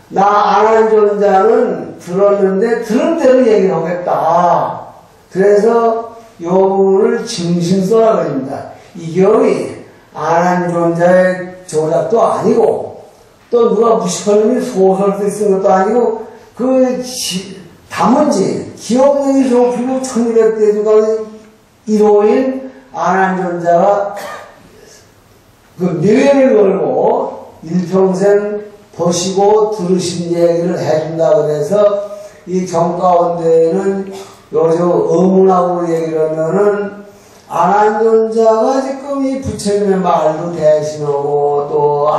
나 안한연자는 들었는데 들은 대로 얘기를 하겠다. 그래서 요 부분을 증신서라 그럽니다. 이 경이 안한존자의 조작도 아니고 또 누가 무식한 소설을 쓴 것도 아니고 그 담은지 기억력이 좋고 1200대 중간 1호인 안한존자가 그 묘를 걸고 일평생 보시고 들으신 얘기를 해준다 그래서 이 경 가운데는 요즘 의문하고 얘기를 하면은 안한존자가 지금 이 부처님의 말도 대신하고 또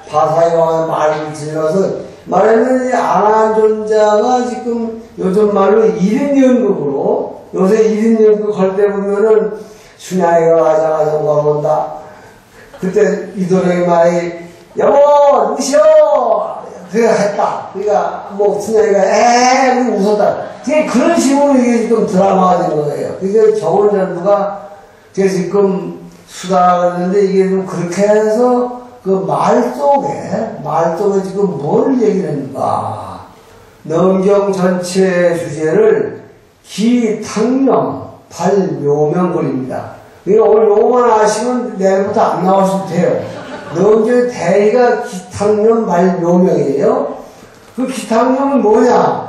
바사이와의 말을 질러서 말하면 이 안한존자가 지금 요즘 말로 1인 연극으로 요새 1인 연극 할 때 보면은 춘향이가 가자가자고 온다. 그때 이도령이 말이 여보 누구시오? 그가 했다. 그러니까 뭐 춘향이가 웃었다. 그런 식으로 이게 지금 드라마가 된 거예요. 그게 정원전부가 지금 수다가 그랬는데 이게 좀 그렇게 해서 그 말 속에 지금 뭘 얘기를 했는가. 넘경 전체 주제를 기탕명 발묘명글입니다. 그러니까 오늘 요거만 아시면 내일부터 안 나오셔도 돼요. 넘경의 대의가 기탕명 발묘명이에요. 그 기탕명은 뭐냐?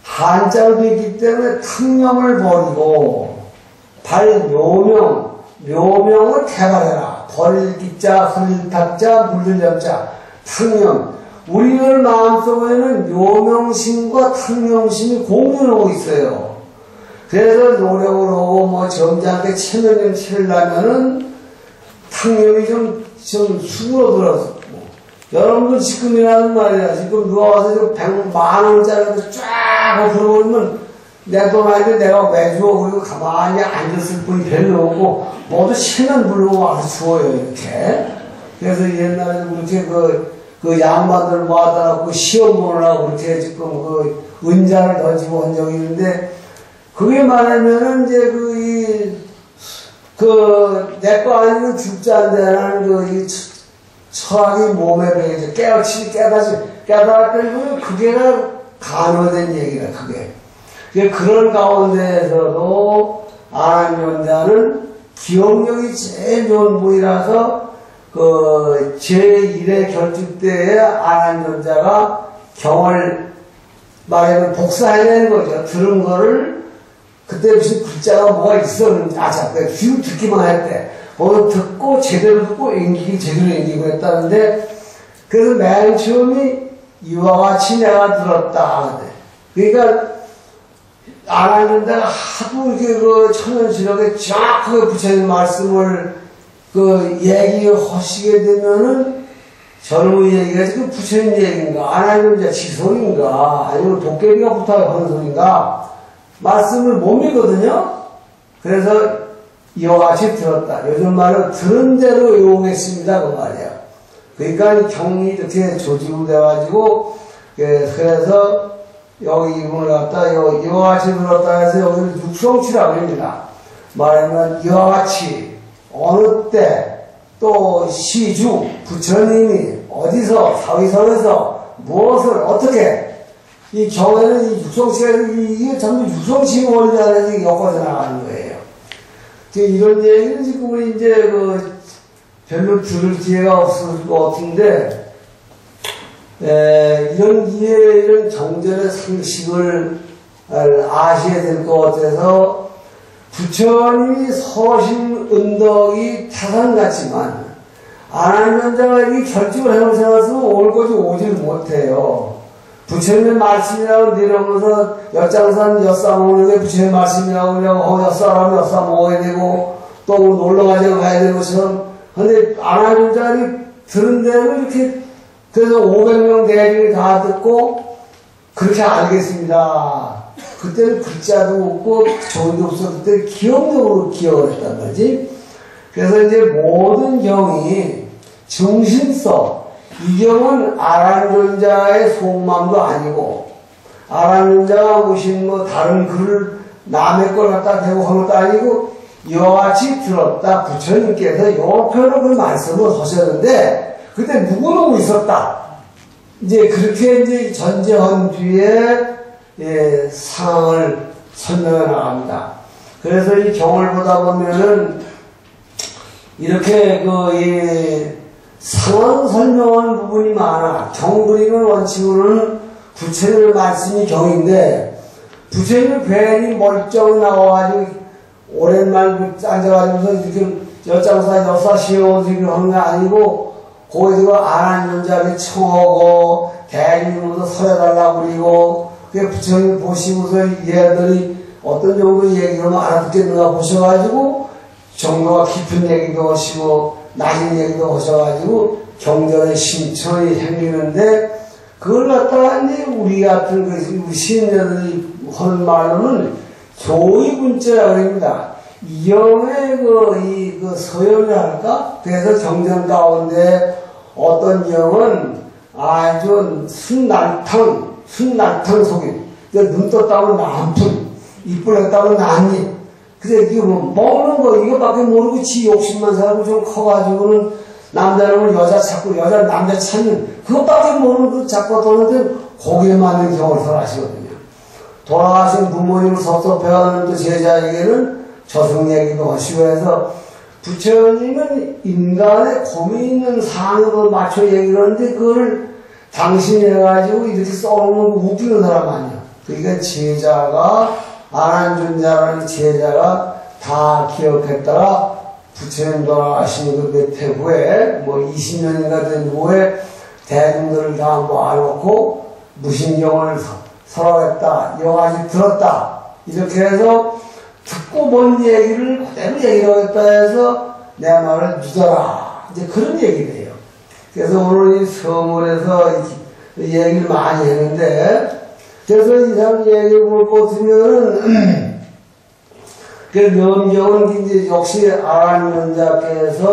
한자로 있기 때문에 탕명을 버리고 발묘명, 묘명을 개발해라. 벌기자, 흘탁자, 물들염자, 탕명. 우리들 마음속에는 묘명심과 탕명심이 공존하고 있어요. 그래서 노력을 하고 뭐 점잖게 체면을 치려면은 탕명이 좀 수그러들어서 여러분들 지금이라는 말이야. 지금 누가 와서 100만원짜리도 쫙 들어오면 내 돈 아닌데 내가 왜 줘? 그리고 가만히 앉았을 뿐이 별로 없고 모두 신은 물고 와서 주어요. 이렇게. 그래서 옛날에 그렇게 그 양반들 모아다가 시험 보느라고 그렇게 지금 그 은자를 던지고 한 적이 있는데 그게 말하면은 이제 내 거 아니면 죽지 않는다는 철학이 몸에 배이죠. 깨달았더니 그게가 간호된 얘기가 그게. 그런 가운데에서도 안한존자는 기억력이 제일 좋은 분이라서 제1회 결집 때에 안한존자가 경을 말하면 복사해내는 거죠. 들은 거를 그때 무슨 글자가 뭐가 있었는지 귀로 듣기만 했대. 뭐 듣고 제대로 듣고 제대로 앵기고 했다는데 그래서 맨 처음이 이와 같이 내가 들었다. 그러니까 안 하는 데가 하도 이렇게 그 천연스럽게 정확하게 부처님 말씀을 그 얘기하시게 되면은 저놈의 얘기가 그 부처님 얘기인가, 안 하는 자 지소리인가, 아니면 도깨비가 부탁하는 소리인가, 말씀을 못 믿거든요? 그래서 이와 같이 들었다. 요즘 말은 들은 대로 외우겠습니다. 그 말이야. 그러니까 경이 이렇게 조직이 돼가지고, 그래서 여기 이분을 갖다 이와 같이 들었다 해서 여기를 육성치라고 합니다. 말하면 이와 같이 어느 때 또 시주 부처님이 어디서 사위성에서 무엇을 어떻게 이 경에는 이 육성치가 이게 전부 육성치 원리라는 엮어져 나가는 거예요. 이런 얘기는 지금 우리 이제 그 별로 들을 기회가 없을 것 같은데 이런 정전의 상식을 아셔야 될 것 같아서 부처님이 서신 은덕이 타산 같지만 안 하는 자가 이 결집을 해놓으셔서 올 것이 오질 못해요. 부처님의 말씀이라고 내려오면서 엿장산 엿사 먹는 게 부처님의 말씀이라고 그러고 엿사라면 엿사 먹어야 되고 또 놀러가자고 가야 되는 것처럼 근데 안 하는 자들이 들은 대로 이렇게 그래서 500명 대중이 다 듣고 그렇게 알겠습니다. 그때는 글자도 없고 좋은 게 없었을 때 기억력으로 기억을 했단 말이지. 그래서 이제 모든 경이 정신서 이 경은 아라는 자의 속마음도 아니고 아라는 자가 무슨 뭐 다른 글을 남의 걸 갖다 대고 한 것도 아니고 이와 같이 들었다. 부처님께서 요편으로 그 말씀을 하셨는데 그때 누구누구 있었다. 이제 그렇게 이제 전제한 뒤에 상황을 설명해 나갑니다. 그래서 이 경을 보다 보면은 이렇게 상황 설명한 부분이 많아. 경 그리는 원칙으로는 부처님의 말씀이 경인데 부처님이 괜히 멀쩡히 나와가지고 오랜만 앉아가지고서 이렇게 엿장사 엿사시오 지금 하는 게 아니고 거기서 안 하는 자를 청하고 대중으로도 서려달라고 그리고 그 부처님 보시고서 얘들이 어떤 정도 얘기를 알아듣겠는가 보셔가지고 정도가 깊은 얘기도 하시고 낮은 얘기도 하셔가지고 경전의 신천이 생기는데 그걸 갖다가 이제 우리 같은 우리 시인들이 하는 말로는 조의분자라고 합니다. 이영의 그 서열이랄까? 그래서 경전 가운데 어떤 영은 아주 순날탕 속인. 눈 떴다고 난푼, 이빨 떴다고 난입. 그래, 이게 뭐, 먹는 거, 이거밖에 모르고 지 욕심만 살고 좀 커가지고는 남자는 여자 찾고 여자 남자 찾는, 그것밖에 모르는 그 잡고 도는데 거기에 맞는 경을 설하시거든요. 돌아가신 부모님을 섭섭해하는 또 제자에게는 저승 얘기도 하시고 해서 부처님은 인간의 고민 있는 상황으로 맞춰 얘기를 하는데 그걸 당신이 해가지고 이렇게 써놓는 거 웃기는 사람 아니야. 그러니까 제자가 안한존자라는 제자가 다 기억했다가 부처님 돌아가시는 그 몇 해 후에 뭐 20년인가 된 후에 대중들을 다 모아놓고 무신경을 설하했다. 여기까지 들었다. 이렇게 해서 듣고 본 얘기를 그대로 얘기를 하겠다 해서 내 말을 믿어라. 이제 그런 얘기래요. 그래서 오늘 이 성월에서 얘기를 많이 했는데, 그래서 이 사람 얘기를 볼 것 같으면은, 그 명경은 이제 역시 아란연자께서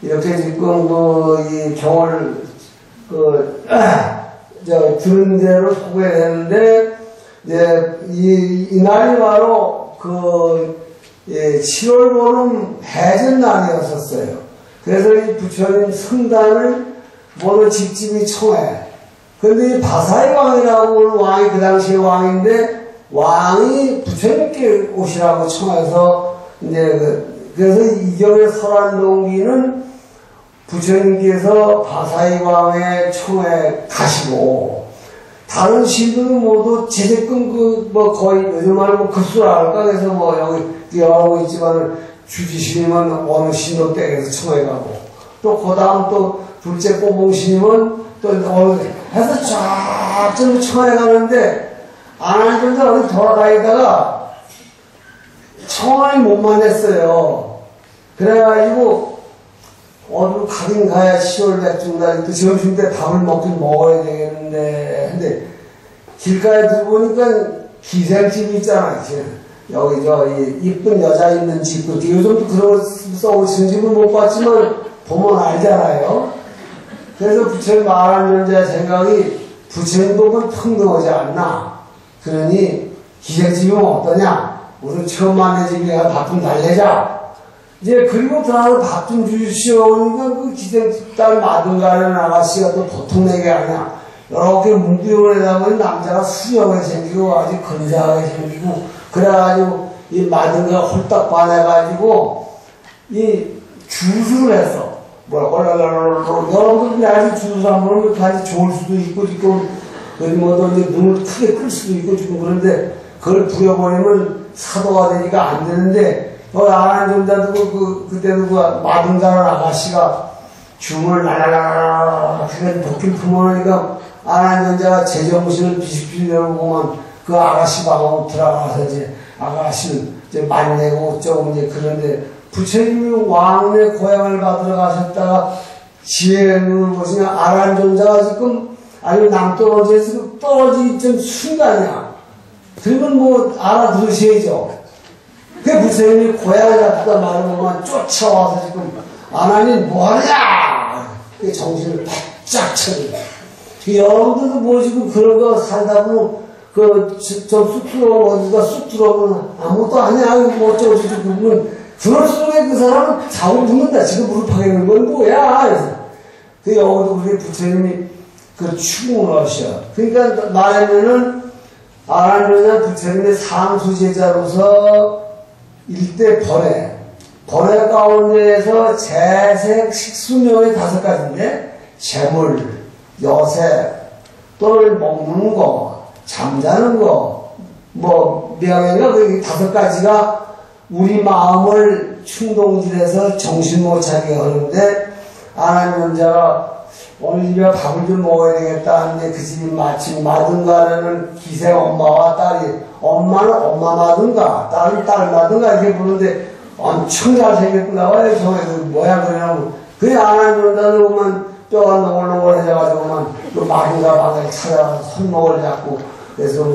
이렇게 지금 이 경을, 들은 대로 소개했는데, 이제 이날이 바로 7월 보름 해전 날이었었어요. 그래서 이 부처님 성단을 모두 집집이 청해. 근데 이 바사의 왕이라고 하는 왕이 그 당시의 왕인데, 왕이 부처님께 오시라고 청해서, 이제 그래서 이경의 설한동기는 부처님께서 바사의 왕의 청해 가시고, 다른 신들은 모두 제재금 거의 요즘 말로 급수라 할까? 그래서 여기 뛰어가고 있지만 주지스님은 어느 신도 댁에서 청해가고, 또 그 다음 또 둘째 꼬봉스님은 또 어느 해서 쫙 청해가는데, 안한존자 어디 돌아다니다가 청원이 못 만났어요. 그래가지고 어디로 가긴 가야 10월 백중날 또 점심때 밥을 먹긴 먹어야 되겠는데 근데 길가에 들어보니까 기생집이 있잖아. 여기 이쁜 여자 있는 집, 요즘도 그런 거 써오신 집은 못 봤지만 보면 알잖아요. 그래서 부처님 안한존자 생각이 부처님 보면 평등하지 않나. 그러니 기생집이면 어떠냐. 우선 처음 만난 집이야 밥 좀 달래자. 이제 그리고 들어가서 밥 좀 주시오. 그러니까 그 기생딸 마등가라는 아가씨가 또 보통 내게 아니야. 이렇게 문구용을 해다 보니 남자가 수려하게 생기고 아주 근사하게 생기고 그래가지고 이 마등가 홀딱 반해가지고 이 주술을 했어. 여러분들이 아주 주술 하면 같이 좋을 수도 있고 지금 뭐 이제 눈을 크게 끌 수도 있고 지금 그런데 그걸 부려버리면 사도가 되니까 안 되는데 안한존자도 그때도 그 마등가라는 아가씨가 줌을 날라라라라 도끼를 품어놓으니까 안한존자가 제정신을 비식비려고만 그 아가씨 방으로 들어가서 이제 아가씨를 이제 만나고 어쩌고 이제 그런데 부처님이 왕의 고향을 받으러 가셨다가 지혜는 것이냐 안한존자가 지금 아주 남떨어져서 떨어지기 전 순간이야. 그러면 뭐 알아들으셔야죠. 그 부처님이 고향을 갖다 말하고만 쫓아와서 지금 안하니 뭐하냐 그 정신을 바짝 차리고 여러분들도 뭐 지금 그런 거 살다 보면 저 쑥스러워 어디가 쑥 들어오면 아무것도 아니야 뭐 어쩌고 저쩌고 그러면 그럴 속에 그 사람은 자고 죽는다. 지금 무릎 하겠는 건 뭐야. 그래서 그 여기도 우리 부처님이 그 추궁을 하셔. 그러니까 말하면은 안한존자 부처님의 상수제자로서 일대 번외 가운데에서 재색 식수명이 5가지인데 재물, 여색, 또는 먹는 거, 잠자는 거, 뭐 명예가 그 5가지가 우리 마음을 충동질해서 정신 못 차리게 하는데 안한존자가 오늘 집에 밥을 좀 먹어야 되겠다 하는데 그 집이 마침 마등가라는 기생 엄마와 딸이 엄마는 엄마 마등가 딸은 딸 마등가 이렇게 부르는데 엄청 잘생겼구나 봐요. 저게 뭐야 그냥 그 안한존자도 보면 뼈가 노골노골해져가지고만 그 마등가 방에 찾아가서 손목을 잡고 그래서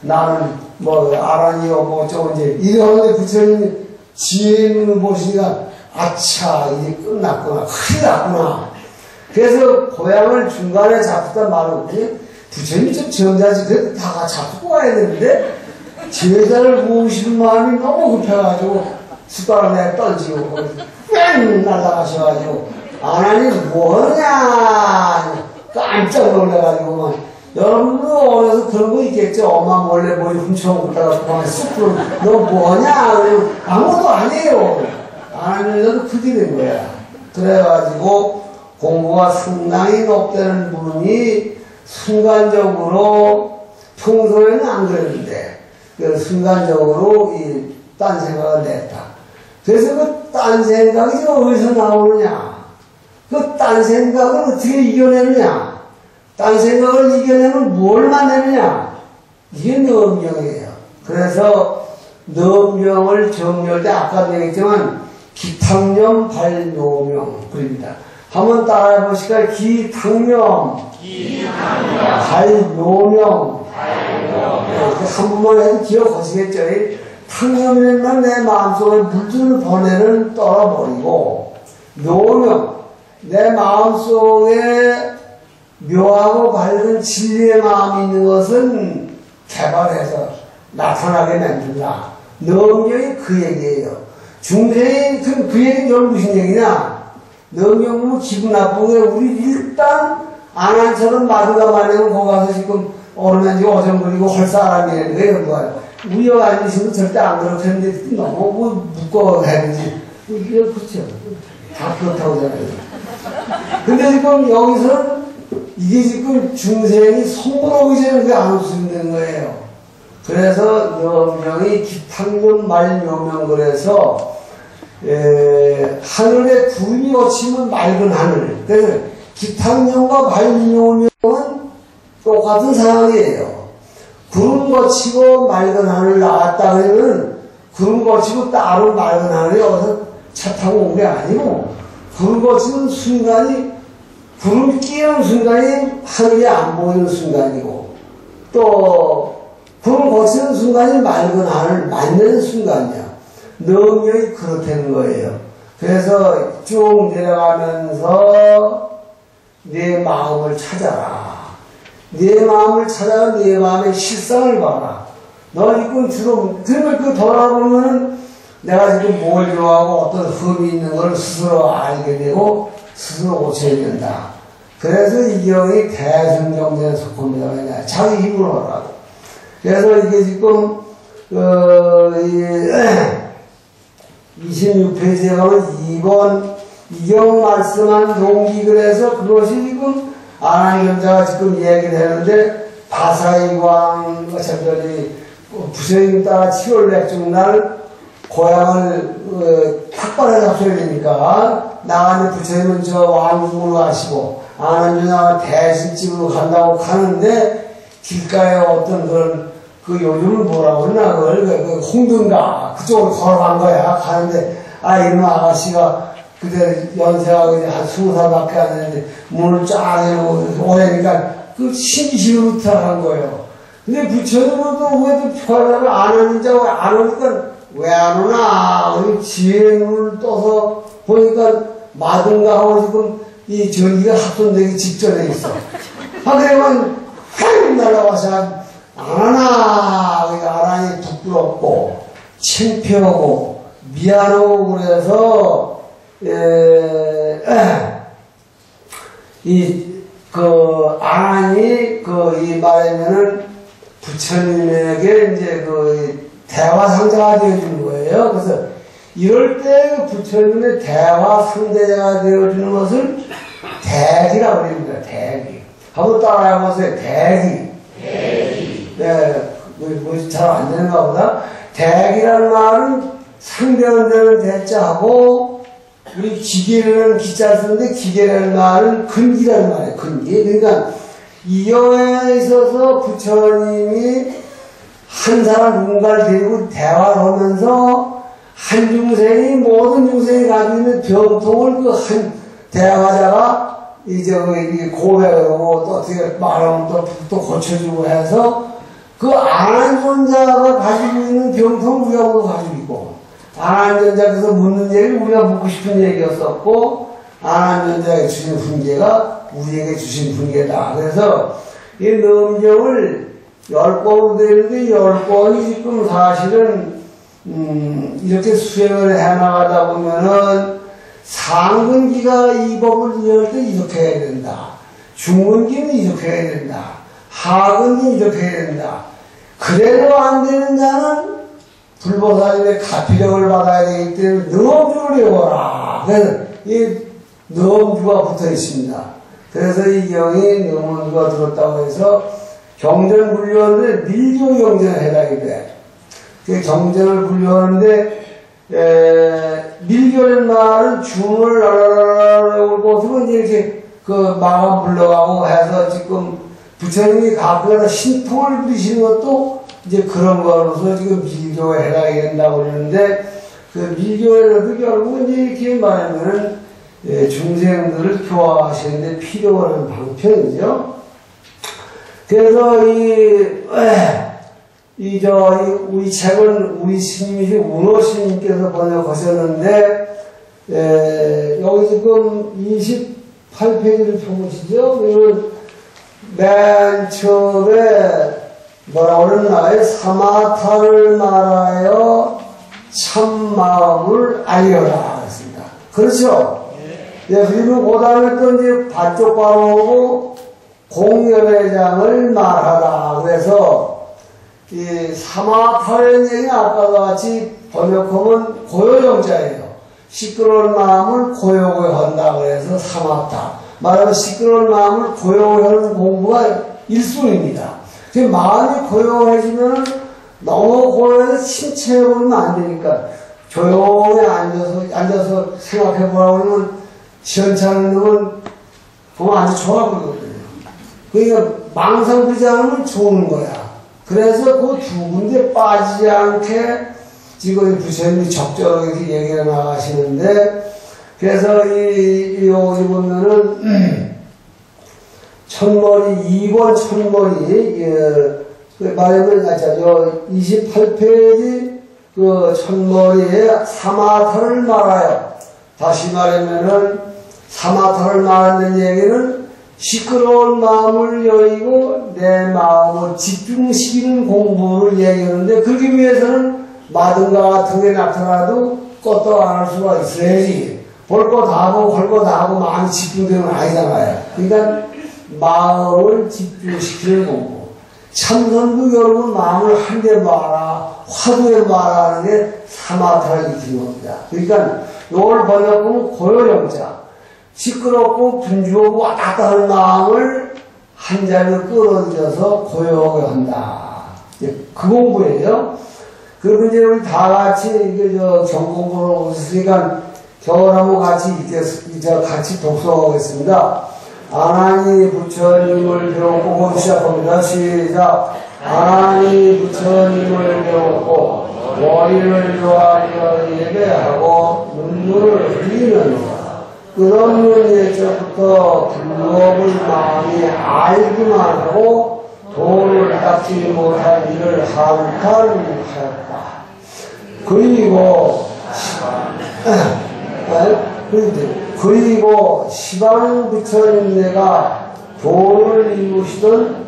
나는 뭐 아란이요 뭐 어쩌고 이제 이러는데 부처님이 지혜 있는 보시니까 아차 이제 끝났구나 큰일 났구나. 그래서 고향을 중간에 잡았단 말은 부처님이 좀 지원자지 그래도 다 잡고 가야 되는데 제자를 모으시는 마음이 너무 급해가지고 숟가락 내에 던지고 뺑 날아가셔가지고 안하니 뭐하냐 깜짝 놀래가지고 여러분도 어려서 그런 거 있겠죠. 엄마 몰래 머리 훔쳐먹다가 그만에 쑥 들어 너 뭐하냐 그러면 아무것도 아니에요. 안하니라도 그게 된 거야. 그래가지고 공부가 상당히 높다는 분이 순간적으로 평소에는 안 그랬는데 순간적으로 이 딴 생각을 냈다. 그래서 그 딴 생각이 어디서 나오느냐? 그 딴 생각을 어떻게 이겨내느냐? 딴 생각을 이겨내면 뭘 만내느냐? 이게 넘명이에요. 그래서 넘명을 정리할 때 아까도 얘기했지만 기탕념 발묘명 그럽니다. 한번 따라해 보실까요? 기탕명 발묘명 한 번만 해도 기억하시겠죠? 탕념이란 내 마음속에 물들을 번뇌를 떨어버리고 묘명 내 마음속에 묘하고 밝은 진리의 마음이 있는 것은 개발해서 나타나게 만든다. 넘명이 그 얘기예요. 중생이 그 얘기는 결국 무슨 얘기냐? 넘명 보면 기분 나쁜 게 우리 일단 안한처럼 마두가 말하면 거기 가서 지금 오르면지고 어정거리고 할 사람이라는 거예요. 뭐야. 우여 앉으시면 절대 안 그렇겠는데 너무 뭐 묶어 해야지. 이게 그렇죠. 다 그렇다고 하잖아요. 근데 지금 여기서는 이게 지금 중생이 성불하기 전에 그게 안 없어진다는 거예요. 그래서 묘명이 기탕념 말묘명 그래서 하늘에 구름이 걷히면 맑은 하늘. 그래서 기탕념과 말묘명은 똑같은 상황이에요. 구름 거치고 맑은 하늘 나왔다 그러면 구름 거치고 따로 맑은 하늘에 어디서 차 타고 온 게 아니고 구름 거치는 순간이 구름이 끼는 순간이 하늘이 안 보이는 순간이고 또 구름 거치는 순간이 맑은 하늘 만나는 순간이야. 능력이 그렇다는 거예요. 그래서 쭉 내려가면서 내 마음을 찾아라. 내 마음을 찾아가 내 마음의 실상을 봐라. 너 이건 주로 그걸 그 돌아보면은 내가 지금 뭘 좋아하고 어떤 흠이 있는 걸 스스로 알게 되고 스스로 고쳐야 된다. 그래서 이 경이 대승경전에 속합니다. 왜냐? 자기 힘으로 하라고. 그래서 이게 지금 26페이지에 가면 2번 이경 말씀한 동기 그래서 그것이 지금 아나니경자가 지금 얘기를 하는데 바사이광 부처님 따라 7월 백중날 고향을 탁발해 잡숴야 되니까 나가는데 부처님은 저 왕궁으로 가시고 아나니경자가 대신집으로 간다고 가는데 길가에 어떤 그런 그 요즘은 뭐라고 그러나 그 홍든가 그쪽으로 걸어간 거야. 가는데 이놈 아가씨가 그때 연세가 한 20살밖에 안 되는데 문을 쫙 열고 오니까 그 신기식으로 들어간 거예요. 근데 부처님도 왜또 표현을 안 하는지 안 오니까 왜 안 오나? 지혜의 눈을 떠서 보니까 마든가 하고 지금 이 전기가 합선되기 직전에 있어. 그러면 휙 날아와서 안 하나? 그러니까 안 하니 부끄럽고 창피하고 미안하고 그래서 아나니, 이 말하면은 부처님에게 이제 대화 상자가 되어주는 거예요. 그래서 이럴 때 부처님의 대화 상대자가 되어주는 것을 대기라고 합니다. 대기. 한번 따라해보세요. 대기. 네, 잘 안 되는가 보다. 대기라는 말은 상대한다는 대자하고 우리 기계라는 기자를 쓰는데 기계라는 말은 근기라는 말이에요. 근기. 그러니까 이 경우에 있어서 부처님이 한 사람 누군가를 데리고 대화를 하면서 한 중생이 모든 중생이 가지고 있는 병통을 그 한 대화자가 이제 고백을 하고 또 어떻게 말하면 또 고쳐주고 해서 그 안전자가 가지고 있는 병통 우리하고 가지고 있고 안전자께서 묻는 얘기를 우리가 묻고 싶은 얘기였었고 안전자에게 주신 훈계가 우리에게 주신 훈계다. 그래서 이 넘경을 10권으로 되는데 10권이 지금 사실은 이렇게 수행을 해나가다 보면은 상근기가 이 법을 이해할 때 이렇게 해야 된다. 중근기는 이렇게 해야 된다. 하근기는 이렇게 해야 된다. 그래도 안 되는 자는 불보살님의 가피력을 받아야 되기 때문에 넘주를 외워라. 그래서 이 넘주가 붙어 있습니다. 그래서 이 경이 넘주가 들었다고 해서 경전 분류하는데 밀교 경전에 해당이 돼. 그 경전을 분류하는데 밀교라는 말은 줌을 올고 이렇게 마감 불러가고 해서 지금 부처님이 가끔가다 신통을 부리시는 것도 이제 그런 거로서 지금 밀교에 해당이 된다고 그러는데 그 밀교에도 결국은 이제 이렇게 말하면은 중생들을 교화하시는데 필요한 방편이죠. 그래서 우리 책은 우리 스님이신 운호 스님께서 번역하셨는데, 여기 지금 28페이지를 펴보시죠. 그러면 맨 처음에 뭐라고 그랬나? 사마타를 말하여 참마음을 알려라. 그랬습니다. 그렇죠? 그리고 그 다음에 또 이제 반쪽 바로 오고 공연회장을 말하다. 그래서 이 사마타라는 얘기는 아까와 같이 번역하면 고요정자예요. 시끄러운 마음을 고요고요 한다. 그래서 사마타. 말하면 시끄러운 마음을 고요하는 공부가 일순입니다. 마음이 고요해지면 너무 고요해서 침체해버리면 안 되니까 조용히 앉아서 생각해보라고 그러면 시원찮은 놈은 그거 아주 좋아 보이거든요. 그러니까 망상 부리지 않으면 좋은 거야. 그래서 그 두 군데 빠지지 않게 지금 부처님이 적절하게 얘기해 나가시는데, 그래서 이분은 천머리, 2권 천머리, 말하면, 28페이지 그 천머리에 사마타를 말아요. 다시 말하면은, 사마타를 말하는 얘기는 시끄러운 마음을 여의고 내 마음을 집중시키는 공부를 얘기하는데, 그러기 위해서는 마든가 같은 게 나타나도 껐다 안 할 수가 있어야지. 볼 거 다 하고, 할 거 다 하고, 마음이 집중되는 건 아니잖아요. 그러니까, 마음을 집중시키는 공부. 참선도 여러분 마음을 한데 봐라, 화두에 봐라 하는 게 사마타를 익히는 겁니다. 그러니까, 이걸 번역하면 고요정자. 시끄럽고 분주하고 왔다 갔다 하는 마음을 한 자리로 끌어들여서 고요하게 한다. 그 공부예요. 그리고 이제 우리 다 같이, 이게 경공부를 오셨으니까, 겨울하고 같이 같이 독서하겠습니다. 아나니 부처님을 배웠고, 시작합니다. 시작. 아나니 부처님을 배웠고, 머리를 좋아하여 예배하고, 눈물을 흘리는 끝없는 예전부터 불법의 마음이 알기만 하고, 도를 닦지 못한 일을 한탄하였다. 그리고 시방 부처님네가 도를 이루시던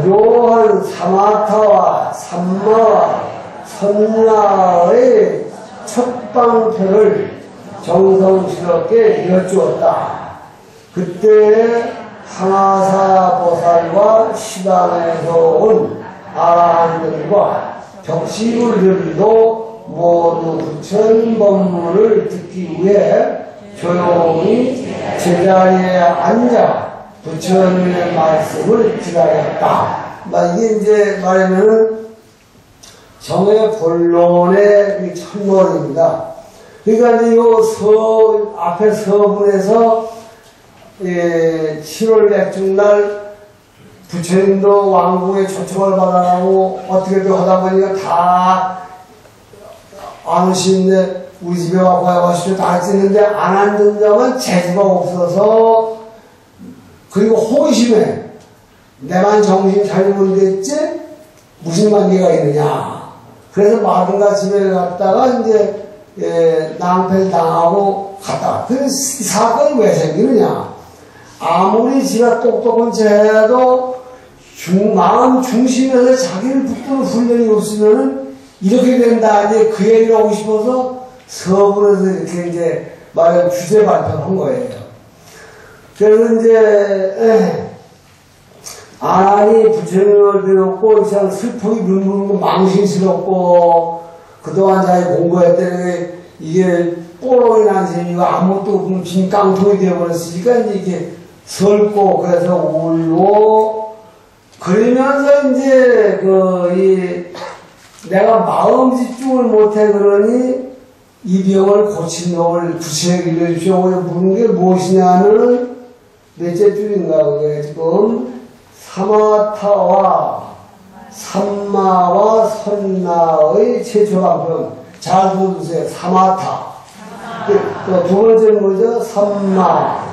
묘한 사마타와 삼마와 선야의 첫방편을 정성스럽게 여쭈었다. 그때 항아사 보살과 시방에서 온 아라한들과 벽시불들도 모두 부처님 법문을 듣기 위해 조용히 제자리에 앉아 부처님의 말씀을 기다렸다. 이게 이제 말하면은 정의 본론의 첫머리입니다. 그러니까 이제 요 앞에 서분에서 7월 맥중날 부처님도 왕궁에 초청을 받아가고 어떻게든 하다 보니까 다 안 오시는데 우리 집에 와서 하시죠. 다 했는데 안 앉은 자만 재주가 없어서, 그리고 호기심에 내만 정신 차리면 됐지 무슨 관계가 있느냐. 그래서 마든가 집에 갔다가 이제 낭패를 당하고 갔다. 그 사건이 왜 생기느냐. 아무리 지가 똑똑한 채도 마음 중심에서 자기를 붙드는 훈련이 없으면은 이렇게 된다. 이제 그 얘기를 하고 싶어서 서울에서 이렇게 이제 말하자면 주제 발표를 한 거예요. 그래서 이제, 아니, 부처님을 배웠고, 그냥 슬프게 눈물고 망신스럽고, 그동안 자기 공부했더니 이게 뽀록이 난 셈이가 아무것도 없는 빈 깡통이 되어버렸으니까 이게 설고, 그래서 울고, 그러면서 이제 내가 마음 집중을 못해 그러니 이 병을 고친 놈을 구체적으로 일러주시오. 묻는 게 무엇이냐는 몇째 줄인가 그게 지금 사마타와 삼마와 선나의 최초방편 잘 들어주세요. 사마타. 두 번째는 뭐죠? 삼마.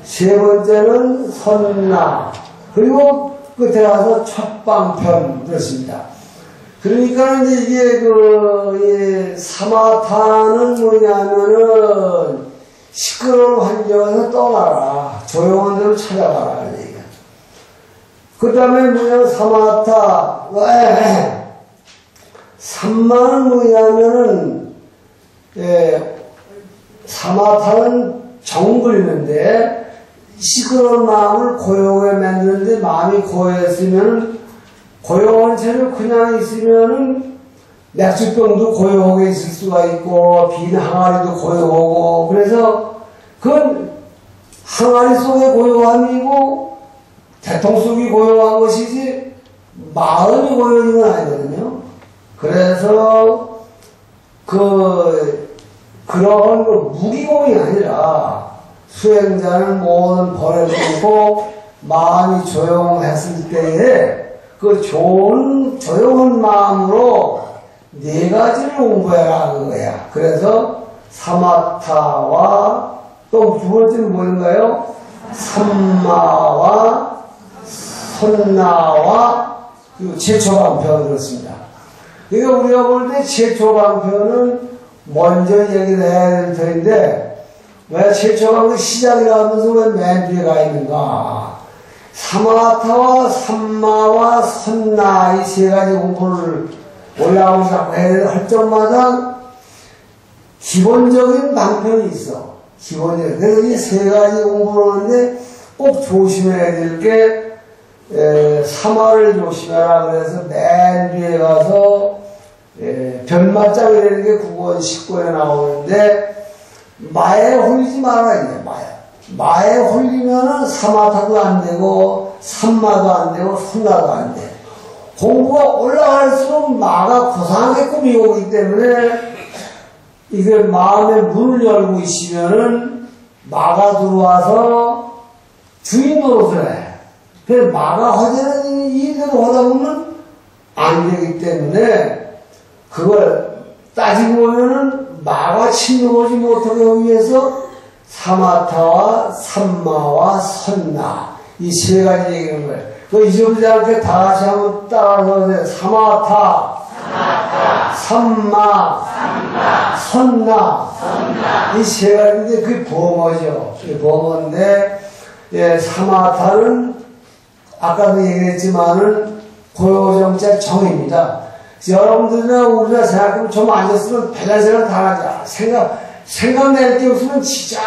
세 번째는 선나. 그리고 끝에 가서 첫방편 그렇습니다. 그러니까 이제 이게 사마타는 뭐냐면은 시끄러운 환경에서 떠나라. 조용한 데로 찾아가라. 그 다음에 뭐냐, 사마타. 삼마는 뭐냐면은, 사마타는 정글이는데, 시끄러운 마음을 고요하게 만드는데, 마음이 고요했으면, 고요한 채로 그냥 있으면은, 맥주병도 고요하게 있을 수가 있고, 빈 항아리도 고요하고, 그래서, 그건 항아리 속의 고요함이고, 대통 속이 고요한 것이지, 마음이 고요한 건 아니거든요. 그래서, 그런 무기공이 아니라, 수행자는 모든 벌을 끊고, 마음이 조용했을 때에, 그 좋은, 조용한 마음으로 네 가지를 공부해라, 그거야. 그래서 사마타와 또 두 번째는 뭐인가요? 삼마와 선나와 그리고 제초방편 그렇습니다. 그러니까 우리가 볼 때 제초방편은 먼저 얘기를 해야 될 터인데 왜 제초방편 시작이라 하면서 왜 맨 뒤에 가 있는가? 사마타와 삼마와 선나 이 세 가지 공부를 올라오고 자꾸 할 적마다 기본적인 방편이 있어. 기본적인. 그래서 이 세 가지 공부를 하는데 꼭 조심해야 될 게 사마를 조심해라. 그래서 맨 뒤에 가서 변마장이라는 게 9권 10권에 나오는데 마에 홀리지 말아야 돼. 마에 홀리면은 사마타도 안 되고 삼마도 안 되고 선나도 안 돼. 공부가 올라갈수록 마가 고상하게 꾸미고 오기 때문에 이게 마음의 문을 열고 있으면은 마가 들어와서 주인 노릇을 해. 그래서 마가 허되는 일대로 하다 보면 안 되기 때문에 그걸 따지고 보면은 마가 침묵하지 못하게 하기 위해서 사마타와 삼마와 선나 이 세 가지 얘기하는 거예요. 그 잊어버리지 않게 다 같이 한번 따라서 사마타, 삼마, 선나 이 세 가지인데 그게 범어죠. 범어인데 사마타는 아까도 얘기했지만은 고요정자 정입니다. 여러분들이나 우리가 생각하면 좀 앉았으면 별난 생각 다 하지. 생각낼 게 없으면 진짜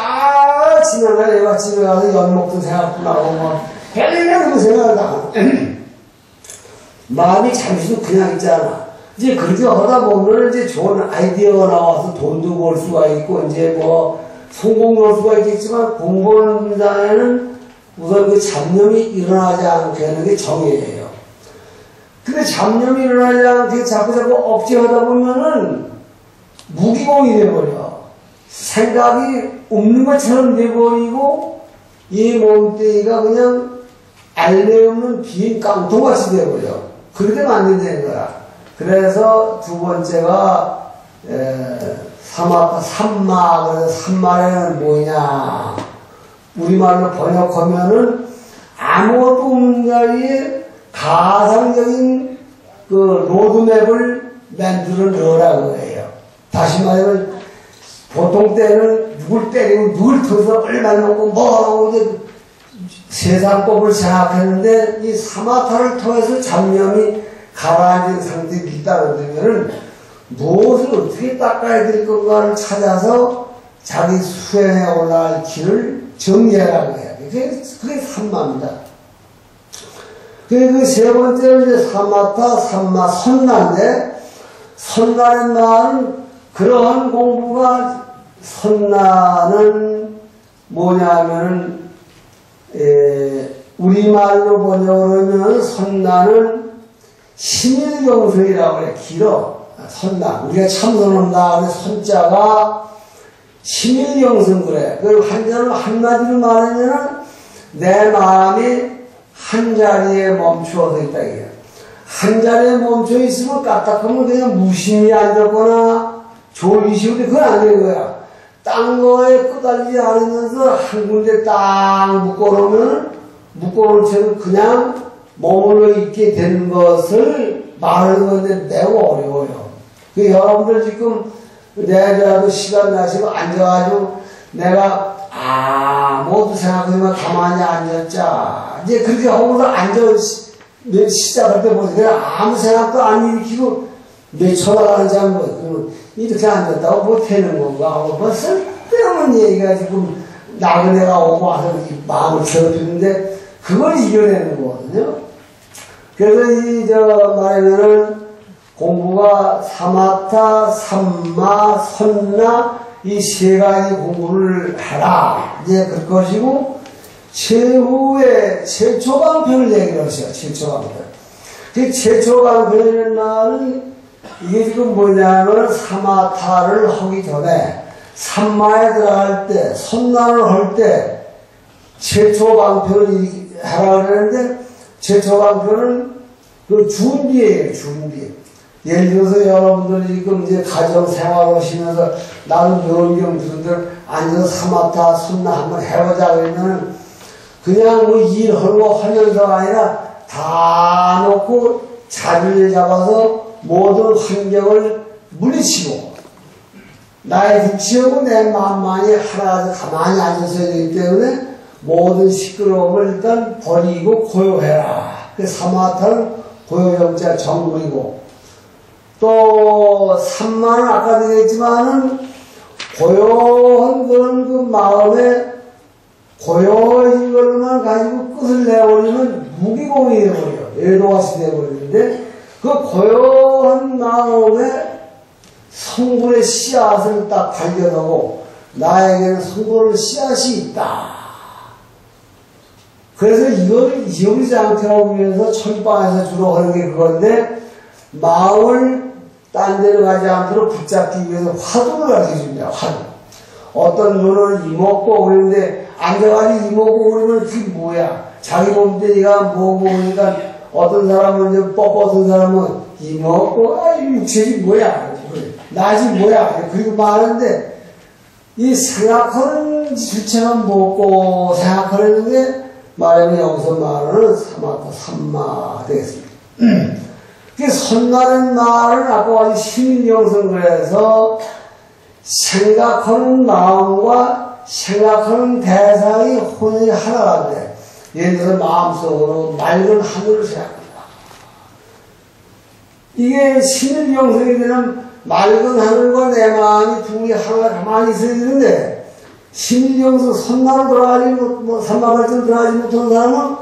지나가야 얘가 집에 가서 연목도 생각도 나고 뭐 별난 생각을 다 하고 마음이 잠시도 그냥 있잖아. 이제 그렇게 하다 보면 이제 좋은 아이디어가 나와서 돈도 벌 수가 있고 이제 뭐 성공할 수가 있겠지만 공부하는 분야에는 우선 그 잡념이 일어나지 않게 하는 게 정의예요. 근데 잡념이 일어나지 않게 자꾸 억제하다 보면은 무기공이 돼버려. 생각이 없는 것처럼 돼버리고 이 몸뚱이가 그냥 알레 없는 빈 깡통같이 돼버려. 그렇게 만든다는 거야. 그래서 두 번째가 삼마. 그래서 삼마는 뭐냐? 우리말로 번역하면은 아무것도 없는 자리에 가상적인 그 로드맵을 만들어 넣으라고 해요. 다시 말하면 보통 때는 누굴 때리고 누굴 터서 얼마 놓고 뭐 하고 세상법을 생각했는데 이 사마타를 통해서 잡념이 가라앉은 상태에 있다는데면은 무엇을 어떻게 닦아야 될 건가를 찾아서 자기 수행에 올라갈 길을 정리하라고 해요. 그게 삼마입니다. 그 세 번째는 이제 사마타, 삼마, 선나인데, 선나는 말은 그러한 공부가, 선나는 뭐냐면은, 우리말로 번역을 하면 선나는 신일경성이라고 그래. 길어. 선나. 우리가 참선한다. 그래. 선자가 신일경성 그래. 그 한마디로 말하면은 내 마음이 한 자리에 멈추어서 있다 이게. 한 자리에 멈춰 있으면 까딱하면 그냥 무심히 앉았거나 졸리시고 그건 안 되는 거야. 딴 거에 끄달리지 않으면서 한 군데 딱 묶어놓으면 묶어놓은 채로 그냥 머물러 있게 되는 것을 말하는 건데 매우 어려워요. 그 여러분들 지금 내가라도 시간 나시고 앉아가지고 내가 아무것도 생각하지만 가만히 앉았자. 이제 그렇게 하고서 시작할 때 보세요. 그냥 아무 생각도 안 일으키고 내 쳐다가는지 한 거. 그러면 이렇게 앉았다고 뭐 되는 건가 하고 뭐 쓸데없는 얘기가 지금 나그네가 오고 와서 마음을 괴롭히는데 그걸 이겨내는 거거든요. 그래서 말하면은 공부가 사마타, 삼마, 선나 이 세 가지 공부를 하라. 이제 그럴 것이고, 최후의 최초방편을 얘기를 하세요. 최초방편. 그 최초방편이라는 말은 이게 지금 뭐냐면 사마타를 하기 전에 삼마에 들어갈 때, 선나를 할 때 최초방편을 하라 그러는데 최초방편은 그 준비예요, 준비. 예를 들어서 여러분들이 지금 이제 가정 생활 하시면서 나는 명령 분들 앉아서 사마타 순나 한번 해보자 그러면 그냥 뭐 일하고 하면서가 아니라 다 놓고 자리를 잡아서 모든 환경을 물리치고 나의 육체하고 내 마음만이 하나 가만히 앉아서야 되기 때문에 모든 시끄러움을 일단 버리고 고요해라. 그 사마타는 고요정자 정물이고 또 산만은 아까도 얘기했지만은 고요한 그런 그 마음에 고요한 것만 가지고 끝을 내버리면 무기공이 되어버려요. 애도화시 되어버리는데 그 고요한 마음에 성불의 씨앗을 딱 발견하고 나에게는 성불의 씨앗이 있다. 그래서 이걸 잊어버리지 않게 하기 위해서 철방에서 주로 하는 게 그건데 마음을 딴 데로 가지 않도록 붙잡기 위해서 화두를 가르쳐줍니다. 화두. 어떤 분은 이먹고 그러는데 앉아가지고 이먹고 그러면 그게 뭐야? 자기 몸뚱이가 뭐고 그러니까 어떤 사람은 이제 뻣뻣한 사람은 이먹고 육체지 뭐야? 나지 뭐야? 그리고 말하는데 이 생각하는 주체만 먹고 생각하는 게 말하면 여기서 말하는 사마타 삼마 되겠습니다. 그 선나는 말을 아까 아주 심인영성 그래서 생각하는 마음과 생각하는 대상이 혼이 하나인데 예를 들어 마음속으로 맑은 하늘을 생각한다. 이게 심인영성이 되는 맑은 하늘과 내 마음이 둘이 하나 가만히 있어야 되는데 심인영성 선나로 들어가지 산마발전 들어가지 못하는 사람은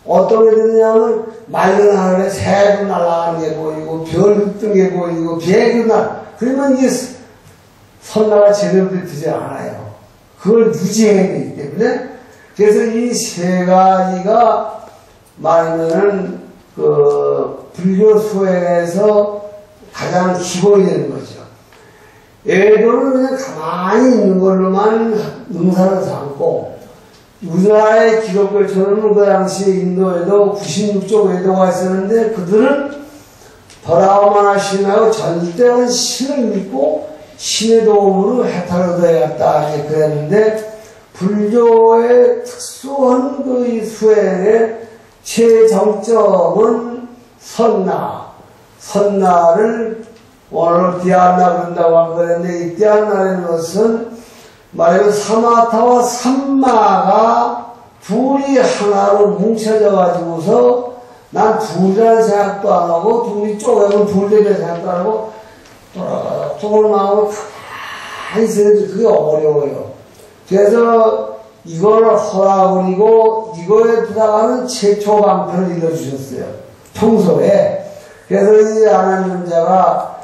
어떤 게 되느냐면 맑은 하늘에 새도 날아가는 게 보이고 별 뜬 게 보이고 비행도 날 그러면 이게 선나가 제대로 되지 않아요. 그걸 유지해야 되기 때문에 그래서 이 세 가지가 말하면은 그 불교 수행에서 가장 기본이 되는 거죠. 애도는 그냥 가만히 있는 걸로만 능사를 삼고 우리나라의 기독교처럼 그 당시에 인도에도 96종 외도가 있었는데 그들은 버라마나 신하고 전대한 신을 믿고 신의 도움으로 해탈을 얻어야겠다 그랬는데 불교의 특수한 그 수행의 최정점은 선나를 오늘 디아나 그런다고 한 거였는데 이 디아나라는 것은 말하면 사마타와 삼마가 둘이 하나로 뭉쳐져 가지고서 난 둘이라는 생각도 안 하고 둘이 쪼개면 둘이라는 생각도 안 하고 또는 마음을 가만히 있어야지 그게 어려워요. 그래서 이걸 허락으리고 이거에 들어가는 최초 방편을 읽어주셨어요. 평소에. 그래서 이 아나님자가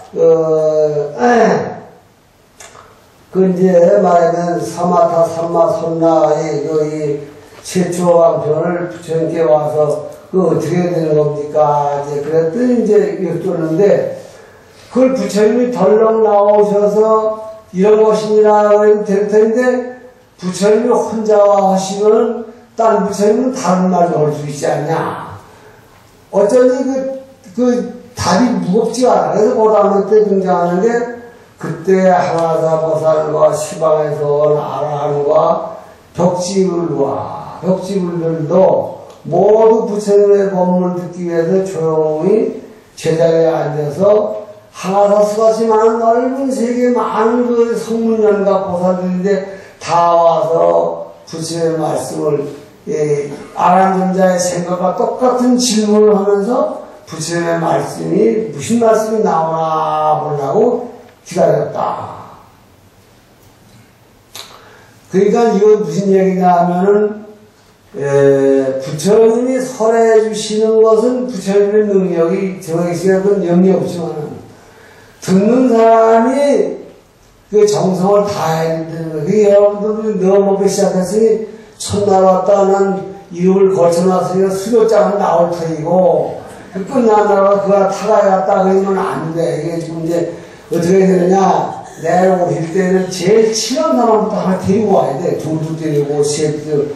그 이제 말하면 사마타 삼마 선나의 그 최초 방편을 부처님께 와서 그 어떻게 되는 겁니까? 이제 그랬더니 이제 여쭈는데 그걸 부처님이 덜렁 나오셔서 이런 것이니라 될 텐데 부처님이 혼자 하시면 딴 부처님은 다른 말도 할 수 있지 않냐? 어쩐지 그 답이 무겁지가 않아. 그래서 고단원 때 등장하는 게 그때 하나사 보살과 시방에서 온 아라한과 벽지불들도 모두 부처님의 법문을 듣기 위해서 조용히 제자리에 앉아서 하나사 수같이 많은 넓은 세계 많은 그 성문연가 보살들인데 다 와서 부처님의 말씀을 아란전자의 생각과 똑같은 질문을 하면서 부처님의 말씀이 무슨 말씀이 나오나 보려고 기다렸다. 그러니까 이거 무슨 얘기냐 하면은 부처님이 설해 주시는 것은 부처님의 능력이 정해지는 건 영리 없지만은 듣는 사람이 그 정성을 다해야 된다는 거예요. 그게 여러분들이 넣어먹기 시작했으니 첫날 왔다는 이름을 거쳐놨으니까 수료장은 나올 터이고 끝나다가 그가 타가야겠다 그러면 안 돼. 이게 지금 이제 어떻게 되느냐. 내일 오실 때는 제일 친한 사람부터 하나 데리고 와야 돼. 둘도 데리고 셋도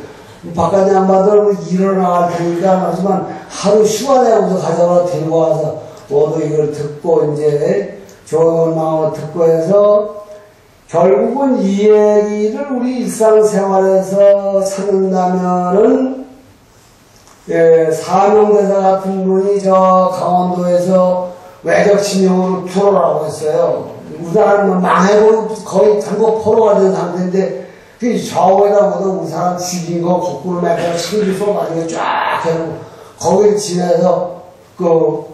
바깥 양반들 일어나갈 테니까 하지만 하루 휴가 내고서 가져가 데리고 와서 모두 이걸 듣고 이제 좋은 마음을 듣고 해서 결국은 이 얘기를 우리 일상생활에서 찾는다면은 사명대사 같은 분이 저 강원도에서 외적침용으로 투로라고 했어요. 우리나라는 망해고 거의 단거 포로가 된 상태인데 그 좌우에다 보다 우리 사람 죽인 거 거꾸로 매고 승기 쏘가지고 쫙 해놓고 거기 지내서 그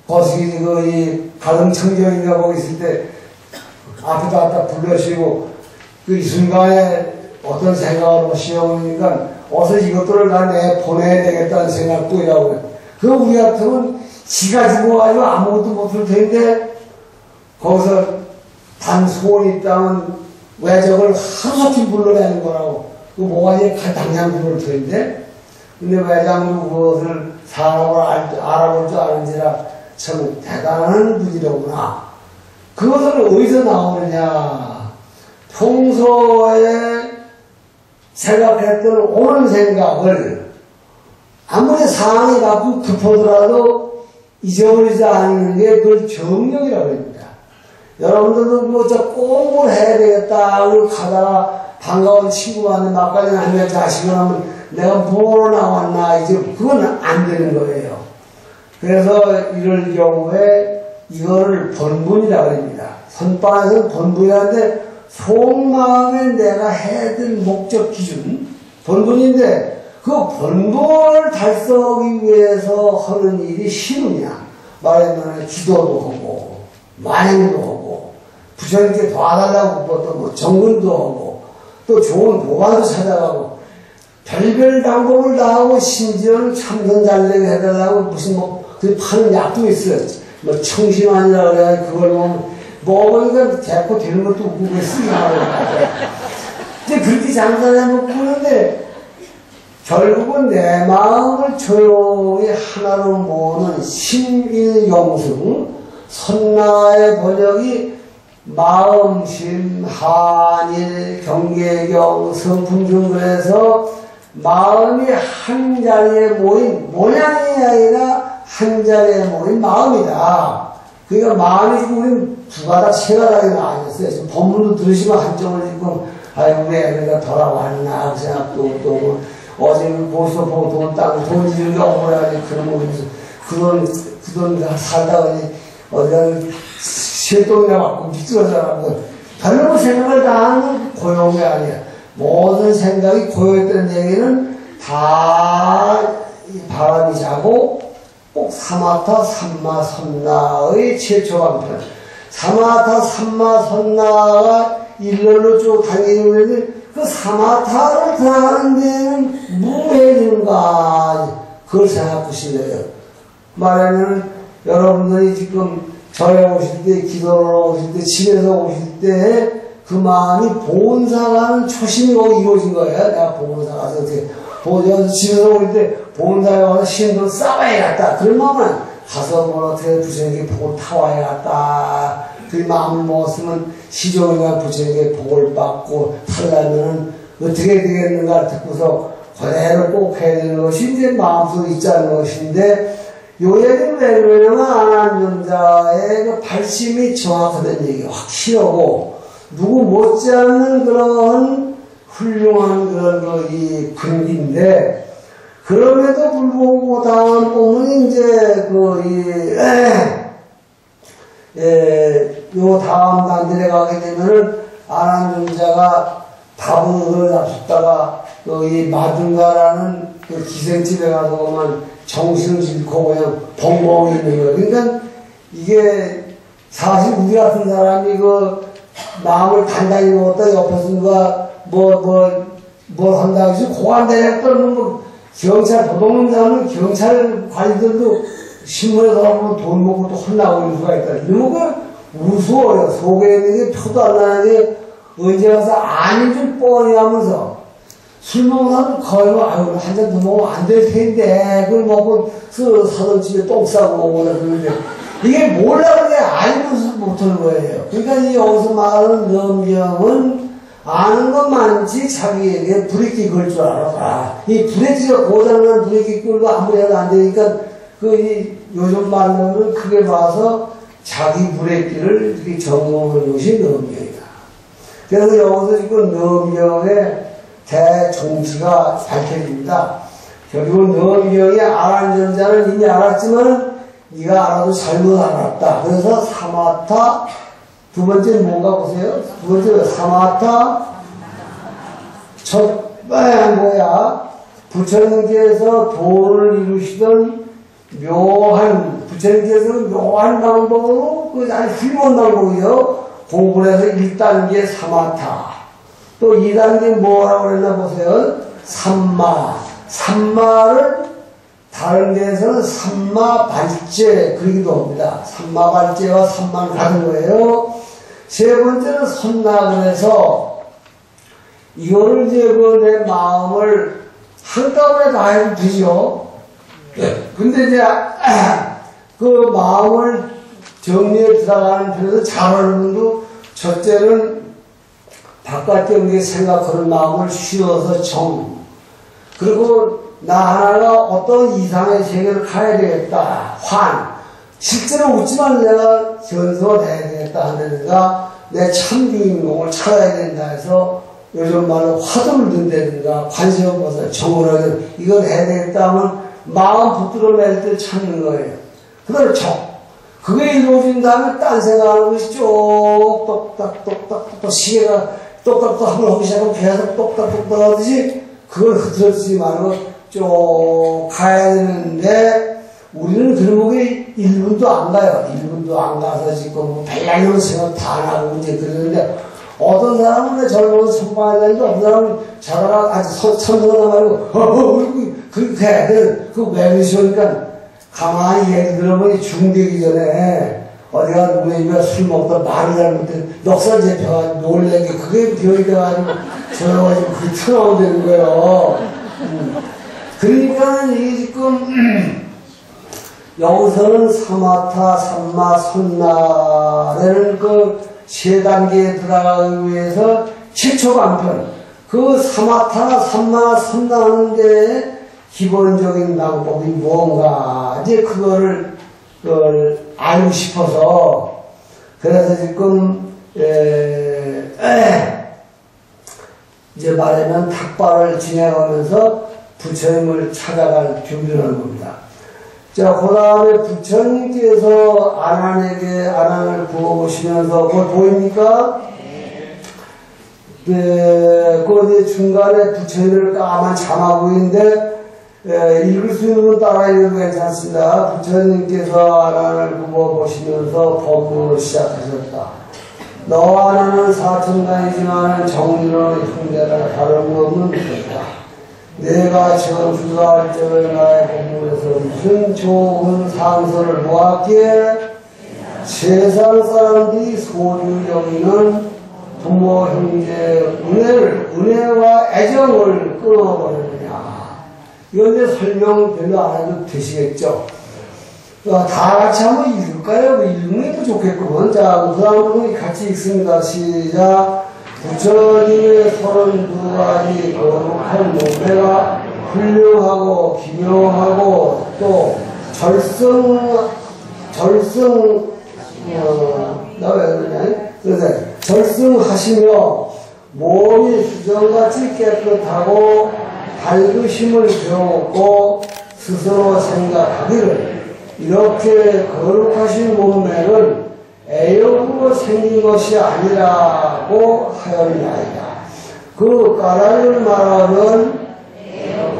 거시기 이 가등청정인가 거기 있을 때 앞에다 갖다 불러시고 그 이 순간에 어떤 생각을 하시려니까 어서 이것들을 다 내 보내야 되겠다는 생각도 이라고 그 우리 같으면 지가 죽어가지고 아무것도 못할 텐데 거기서 단 소원이 있다면 외적을 하루속히 불러내는 거라고 그 뭐가지 당장 그럴 텐데 근데 외장도 그것을 사람을 알아볼 줄 아는지라 참 대단한 부지런구나. 그것을 어디서 나오느냐. 평소에 생각했던 옳은 생각을 아무리 상황이 가끔 급하더라도 잊어버리지 않는 게 그걸 정력이라고 합니다. 여러분들도 뭐 저 공부를 해야 되겠다. 그리고 가다가 반가운 친구한테 막걸리 한잔 자시고 나면 내가 뭐로 나왔나. 이제 그건 안 되는 거예요. 그래서 이럴 경우에 이거를 본분이라고 합니다. 선방에서는 본분이라는데 속마음에 내가 해야 될 목적 기준 본분인데 그 본분을 달성하기 위해서 하는 일이 쉬우냐. 말하면 기도도 하고 만행도 하고 부처님께 도와달라고 또 정근도 하고 또 좋은 보관도 찾아가고 별별 방법을 다 하고 심지어는 참선 잘 되게 해달라고 무슨 그 파는 약도 있어요. 청심환이라고 그래야 그걸 먹으니까 대포 되는 것도 없고 그게 쓰기 말이에요. 근데 그렇게 장사를 해놓고 그러는데 결국은 내 마음을 조용히 하나로 모으는 심일영승 선나의 번역이 마음심, 한일, 경계경, 성품중 그래서 마음이 한 자리에 모인 모양이 아니라 한 자리에 모인 마음이다. 그러니까 마음이 지금 우리는 두 가닥, 세 가닥이 나뉘었어요. 지금 법문도 들으시면 한쪽을 지금 아이고 왜 내가 돌아왔나 그 생각도 또 어제 벌써 돈 따고 돈 지르게 억울하니 그런 거 그돈 살다가 어디가 실동이나 맞고 미끄러져가고 별로 생각을 다 하는 고용이 아니야. 모든 생각이 고요했다는 얘기는 다 바람이 자고 꼭 사마타 삼마선나의 최초반편 사마타 삼마선나가 일렬로 쭉 다니는데 그 사마타를 들어가는 데는 무해인가 그걸 생각하시면 돼요. 말하면 여러분들이 지금 절에 오실 때 기도를 오실 때 집에서 오실 때 그 마음이 보온사가는 초심이고 이루어진 거예요. 내가 보온사 가서 어떻게 보온사 집에서 올 때 보온사에 와서 신도 싸워야겠다. 그런 마음은 가서 뭐 어떻게 부처님께 복을 타와야겠다. 그 마음을 먹었으면 시종이나 부처님께 복을 받고 살려면은 어떻게 되겠는가 듣고서 그대로 꼭 해야 되는 것이 이제 마음속에 있자는 것인데 요 얘기는 왜 그러냐면 안한정자의 그 발심이 정확하다는 얘기가 확실하고 누구 못지않는 그런 훌륭한 그런 이 근기인데 그럼에도 불구하고 다음 본문이 이제 요 다음 단들에 가게 되면은 안한정자가 밥을 잡숫다가 이 마든가라는 그 기생집에 가서 보면 정신을 잃고 그냥 벙벙 있는 거예요. 그러니까 이게 사실 우리 같은 사람이 그 마음을 단단히 먹었다 옆에서 누가 뭘 한다고 해서 고관대략 떨면 뭐 경찰 도둑놈 잡는 경찰 관리들도 신문에서 보면 돈 먹고 또 혼나고 이런 수가 있다. 이런 거 우스워요. 속에 있는 게 표도 안 나는데 언제 가서 아닌 줄 뻔히 하면서 술 먹는 사람은 거의 뭐, 아유, 한 잔 더 먹으면 안 될 텐데, 그걸 먹고, 사돈 집에 똥 싸고 오고 그러는데, 이게 몰라고 그냥 알면서 못하는 거예요. 그러니까 여기서 말하는 염경은 아는 것 많지 자기에게 브레이크 걸 줄 알아라. 이 브레이크가 고장난 브레이크 끌고 아무리 해도 안 되니까 요즘 말로는 크게 봐서 자기 브레이크를 이렇게 점검하는 것이 넘경이다. 그래서 여기서 지금 넘경의 대종지가 밝혀집니다. 결국은 넘경이 알았는 자는 이미 알았지만 네가 알아도 잘못 알았다. 그래서 사마타 두 번째 뭔가 보세요. 두 번째 사마타 첫 뭐야? 부처님께서 도를 이루시던 부처님께서 묘한 방법으로 아주 훌륭한 방법이요. 공부를 해서 1단계 사마타 또 2단계 뭐라고 그랬나 보세요. 삼마를 다른 데에서는 삼마발제 그러기도 합니다. 삼마발제와 삼마는 같은 거예요. 세 번째는 선나그래서 이거를 이제 내 마음을 한꺼번에 다 해도 되죠. 근데 이제 그 마음을 정리에 들어가는 편에서 잘하는 분도 첫째는 바깥에 우리가 생각하는 마음을 쉬어서 그리고 나 하나가 어떤 이상의 세계를 가야 되겠다. 실제로 웃지만 내가 전소가 돼야 되겠다 하는가, 내 참 주인공을 찾아야 된다 해서 요즘 말로 화두를 든다든가, 관심을 벗어 정원하게 이걸 해야 되겠다 하면 마음 붙들어 낼 때 찾는 거예요. 그다음에 그게 이루어진 다음에 딴 생각하는 것이 쭉 똑딱 시계가 똑딱똑 한번 하기 시작하면 계속 똑딱똑딱 하듯이 그걸 흐트러지지 말고 쭉 가야 되는데 우리는 그런 거에 1분도 안 가요. 1분도 안 가서 지금 별난이런 생각 다 나고 이제 그러는데 어떤 사람은 젊어서 성공해야 되는데 어떤 사람은 자다가 아직 천성을 말고 그렇게 해야 돼. 왜 그러시니까 가만히 얘기 들어보니 중되기 전에 어디가 누구의 입에 술 먹다 말을 잘못해 넉살 잡혀가지고 놀래게 그게 병이 돼가지고 저러가지고 그게 튀어나오는 거예요. 그러니까 이게 지금 여기서는 사마타, 삼마, 선나라는 그 세 단계에 들어가기 위해서 7초 간편 그 사마타, 삼마, 선나하는데 기본적인 방법이 뭔가 이제 그거를 알고 싶어서 그래서 지금 이제 말하면 탁발을 진행하면서 부처님을 찾아갈 준비를 하는 겁니다. 자, 그 다음에 부처님께서 아난을 구워보시면서 그걸 보입니까? 네, 그 중간에 부처님을 까만 자마구인데 읽을 수 있는 건 따라 읽어도 괜찮습니다. 부처님께서 아난을 구워보시면서 법문을 시작하셨다. 너 아난은 사천간이지만 정리로는 형제라 다름없는 것이다. 내가 전수할 적을 나의 법문에서 무슨 좋은 상서를 보았기에 세상 사람들이 소중히 여기는 부모, 형제, 은혜와 애정을 끊어버리느냐. 이건 이제 설명 별로 안 해도 되시겠죠. 다 같이 한번 읽을까요? 읽는 게 더 좋겠구먼. 자, 그 다음으로 같이 읽습니다. 시작. 부처님의 32가지 거룩한 몸매가 훌륭하고 기묘하고 또 절승하시며 몸이 수정같이 깨끗하고 밝으심을 배웠고 스스로 생각하기를 이렇게 거룩하신 몸매를 애욕으로 생긴 것이 아니라고 하였나이다. 그 까닭을 말하면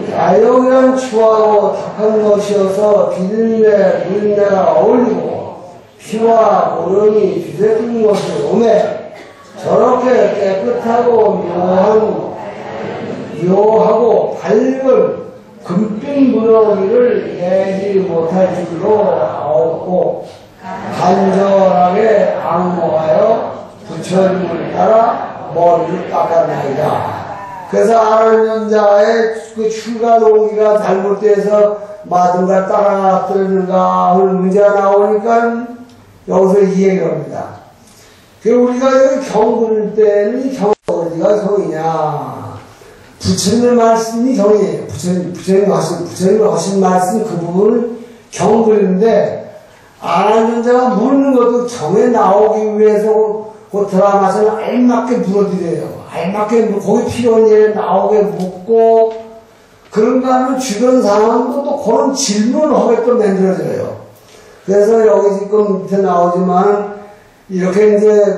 애욕이란 추하고 탁한 것이어서 비린내, 누린내가 어울리고 피와 고름이 뒤섞인 것이 오매 저렇게 깨끗하고 묘하고 밝은 금빛 물어기를 내지 못할 줄로 아옵고 간절하게 악모하여 부처님을 따라 머리를 깎았나이다. 그래서 아는 자의 그 출가 동기가 잘못돼서 마든가 따라갔는가 하는 문제가 나오니까 여기서 이 얘기를 합니다. 우리가 여기 경 부를 때는 어디가 성이냐? 부처님의 말씀이 성이에요. 부처님 하신 말씀 그 부분을 경들인데, 아난존자가 묻는 것도 경에 나오기 위해서 그 드라마에서는 알맞게 물어드려요. 알맞게 거기 필요한 일에 나오게 묻고, 그런가 하면 주변 상황도 또 그런 질문을 하게 또 만들어져요. 그래서 여기 지금 밑에 나오지만, 이렇게 이제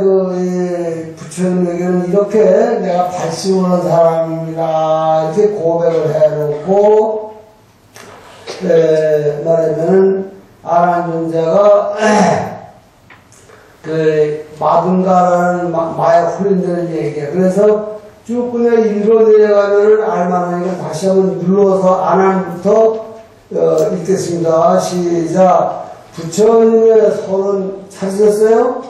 부처님에게는 이렇게 내가 발심하는 사람입니다. 이렇게 고백을 해놓고, 말하면은, 아난존자가, 마든가라는 마약 훈련되는 얘기야. 그래서 쭉 그냥 읽어 내려가면은 알만하니까 다시 한번 눌러서 아난부터 읽겠습니다. 시작. 부처님의 손은 찾으셨어요?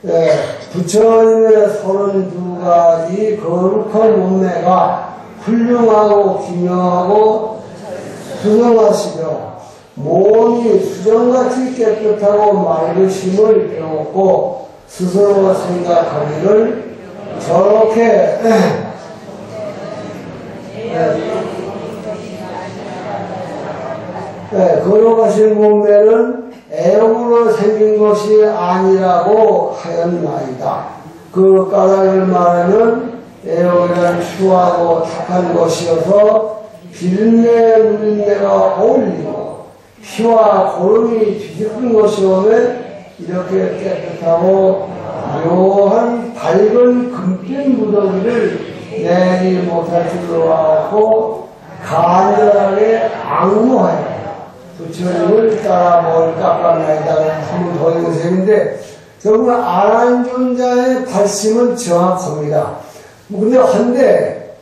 네. 부처님의 32가지 거룩한 몸매가 훌륭하고 기묘하고 수정하시며 몸이 수정같이 깨끗하고 맑으심을 배웠고 스스로 생각하기를 저렇게 거룩하신 몸매는 애용으로 생긴 것이 아니라고 하였나이다. 그 까닭을 말하면 애용이란 추하고 탁한 것이어서 비린내 누린내가 어울리고 피와 고름이 뒤집힌 것이 오면 이렇게 깨끗하고 묘한 밝은 금빛 무더기를 내지 못할 줄로 알고 간절하게 악무하여 부처님을 따라 뭘 깎아나이다. 한번 더 읽으세요인데, 정말 아난존자의 발심은 정확합니다. 근데 한데,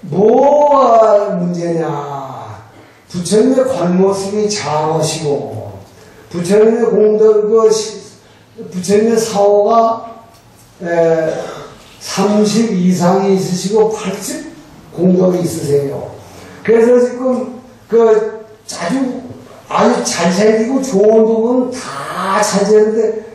뭐가 문제냐. 부처님의 겉모습이 장하시고, 부처님의 부처님의 사호가 30 이상이 있으시고, 80 공덕이 있으세요. 그래서 지금, 아주 잘생기고 좋은 부분 다 차지했는데,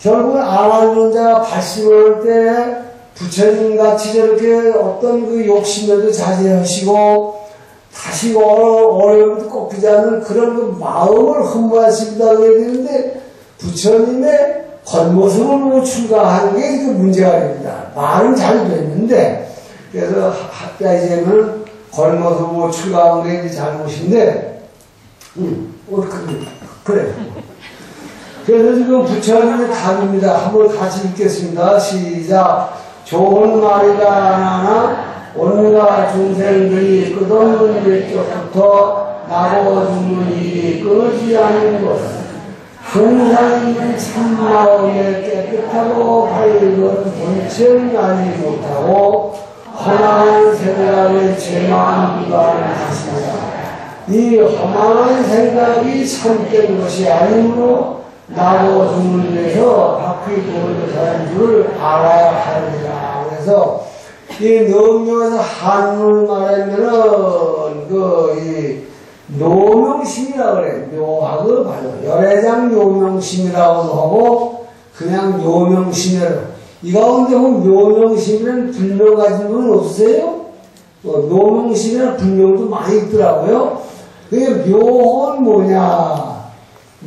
결국 아난존자가 발심할 때 부처님같이 저렇게 어떤 그 욕심에도 자제하시고, 다시 어려움도 꺾이지 않는 그런 그 마음을 흠모하십니다. 그래야 되는데, 부처님의 겉모습을 못 출가하는 게 그 문제가 됩니다. 말은 잘 됐는데, 그래서 학자이제는 겉모습을 못 출가한 게 잘못인데, 그래. 그래서 지금 부처님의 답입니다. 한번 같이 읽겠습니다. 시작. 좋은 말이다 하나 온갖 중생들이 끝없는 일적부터 나고 죽는 일이 끊지 않는 것. 항상 있는 참마음에 깨끗하고 밝은 본체를 알지 못하고 허망한 생각을 죄만 부담하십니다. 이 험한 생각이 참된 것이 아니므로 나고 죽는 데서 바퀴 돌고 사는 줄을 알아야 합니다. 그래서 이 능명에서 한문을 말하면은 이 노명심이라고 그래. 묘학을 봐요. 열애장 묘명심이라고도 하고 그냥 묘명심이라고. 이 가운데 보면 묘명심이라는 불명 가진 분은 없으세요? 묘명심이라는 불명도 많이 있더라고요. 그게 묘는 뭐냐?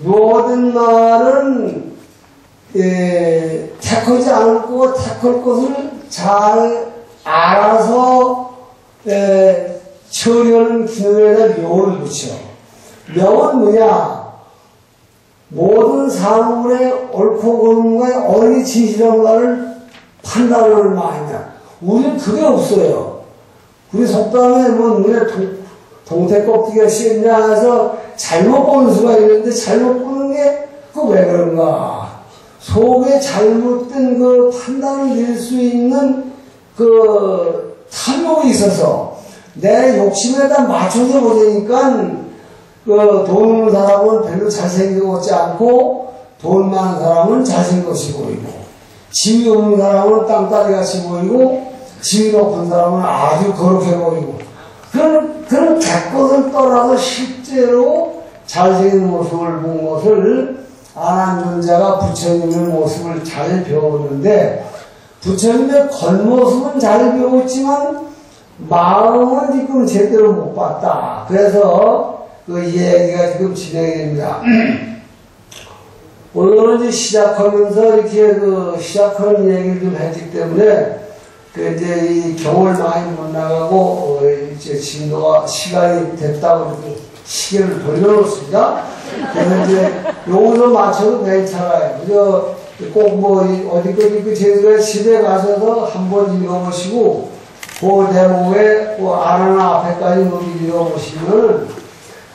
묘하던 말은 택하지 않고 택할 것을 잘 알아서 처리하는 기능에다 묘를 붙여. 묘는 뭐냐? 모든 사물의 옳고 그름과 어디 진실한가를 판단하는 말이냐. 우리는 그게 없어요. 우리 속담에 눈에 동태 껍데기가 씌었냐 해서 잘못 보는 수가 있는데 잘못 보는 게 그 왜 그런가? 속에 잘못된 그 판단을 낼 수 있는 그 탐욕이 있어서 내 욕심에다 맞춰서 보니까 그 돈 없는 사람은 별로 잘생기지 않고 돈 많은 사람은 잘생겼이 보이고 지위 없는 사람은 땅따리같이 보이고 지위 높은 사람은 아주 거룩해 보이고 그런 객것을 떠나서 실제로 잘생긴 모습을 본 것을 아난존자가 부처님의 모습을 잘 배웠는데 부처님의 겉모습은 잘 배웠지만 마음은 지금 제대로 못 봤다. 그래서 그 얘기가 지금 진행이 됩니다. 오늘은 이제 시작하면서 이렇게 시작하는 얘기를 좀 했기 때문에 이제 이 경을 많이 못 나가고 이제 시간이 됐다고 이렇게 시계를 돌려놓습니다. 그래서 이제 여기서 맞춰도 괜찮아요. 그저 꼭 어디까지 제가 집에 가셔서 한번 읽어보시고 그 대목에 아나나 앞에까지 읽어보시면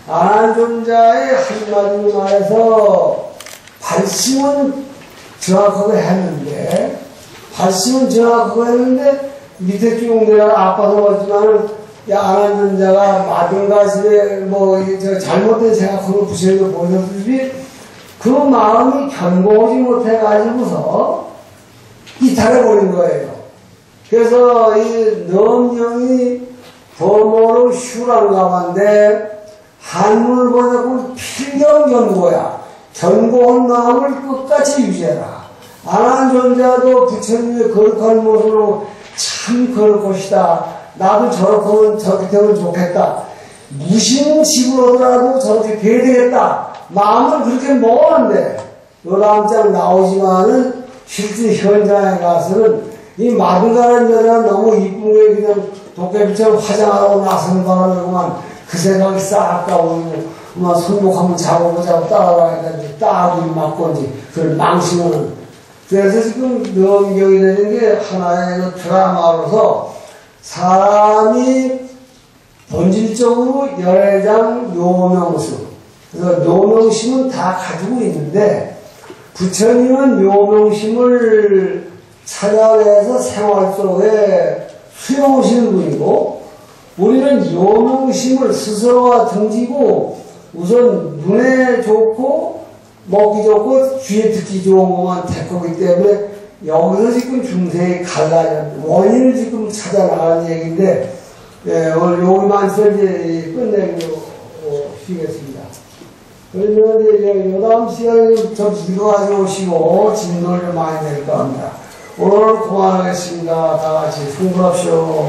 아난존자의 한마디로 말해서 발심은 정확하게 했는데 밑에 쭉 내가 아파서 그렇지만은 아난존자가 마든가 집에 잘못된 생각으로 부처님을 보셨듯이 그 마음이 견고하지 못해가지고서 이탈해버린 거예요. 그래서 이 넘령이 범어로 슈란 가만데 한문을 보자고 필경견고야. 견고한 마음을 끝까지 유지해라. 아난존자도 부처님의 거룩한 모습으로 참 거룩하시다. 나도 저렇게 되면 좋겠다. 무심집으로라도 저렇게 돼야 되겠다. 마음은 그렇게 먹었는데 요 다음 장 나오지만은 실제 현장에 가서는 이 마든가라는 여자는 너무 이쁘게 그냥 도깨비처럼 화장하고 나서는 바람에만 그 생각이 싹 가오고 손목 한번 잡아보자고 따라가야 되는데 따기 맞고 이제 그걸 망치는. 그래서 지금 명경이 되는 게 하나의 드라마로서 사람이 본질적으로 열애장 묘명수, 그래서 묘명심은 다 가지고 있는데 부처님은 묘명심을 찾아내서 생활 속에 수용하시는 분이고 우리는 묘명심을 스스로가 등지고 우선 눈에 좋고 먹기 좋고 귀에 듣기 좋은 것만 택하기 때문에 여기서 지금 중생이 갈라져 원인을 지금 찾아나가는 얘기인데 오늘 여기만 이제 끝내기로 쉬겠습니다. 그러면 이제 요 다음 시간에 좀 읽어가지고 오시고 진도를 좀 많이 낼까 합니다. 오늘 그만하겠습니다. 다 같이 승부합시오.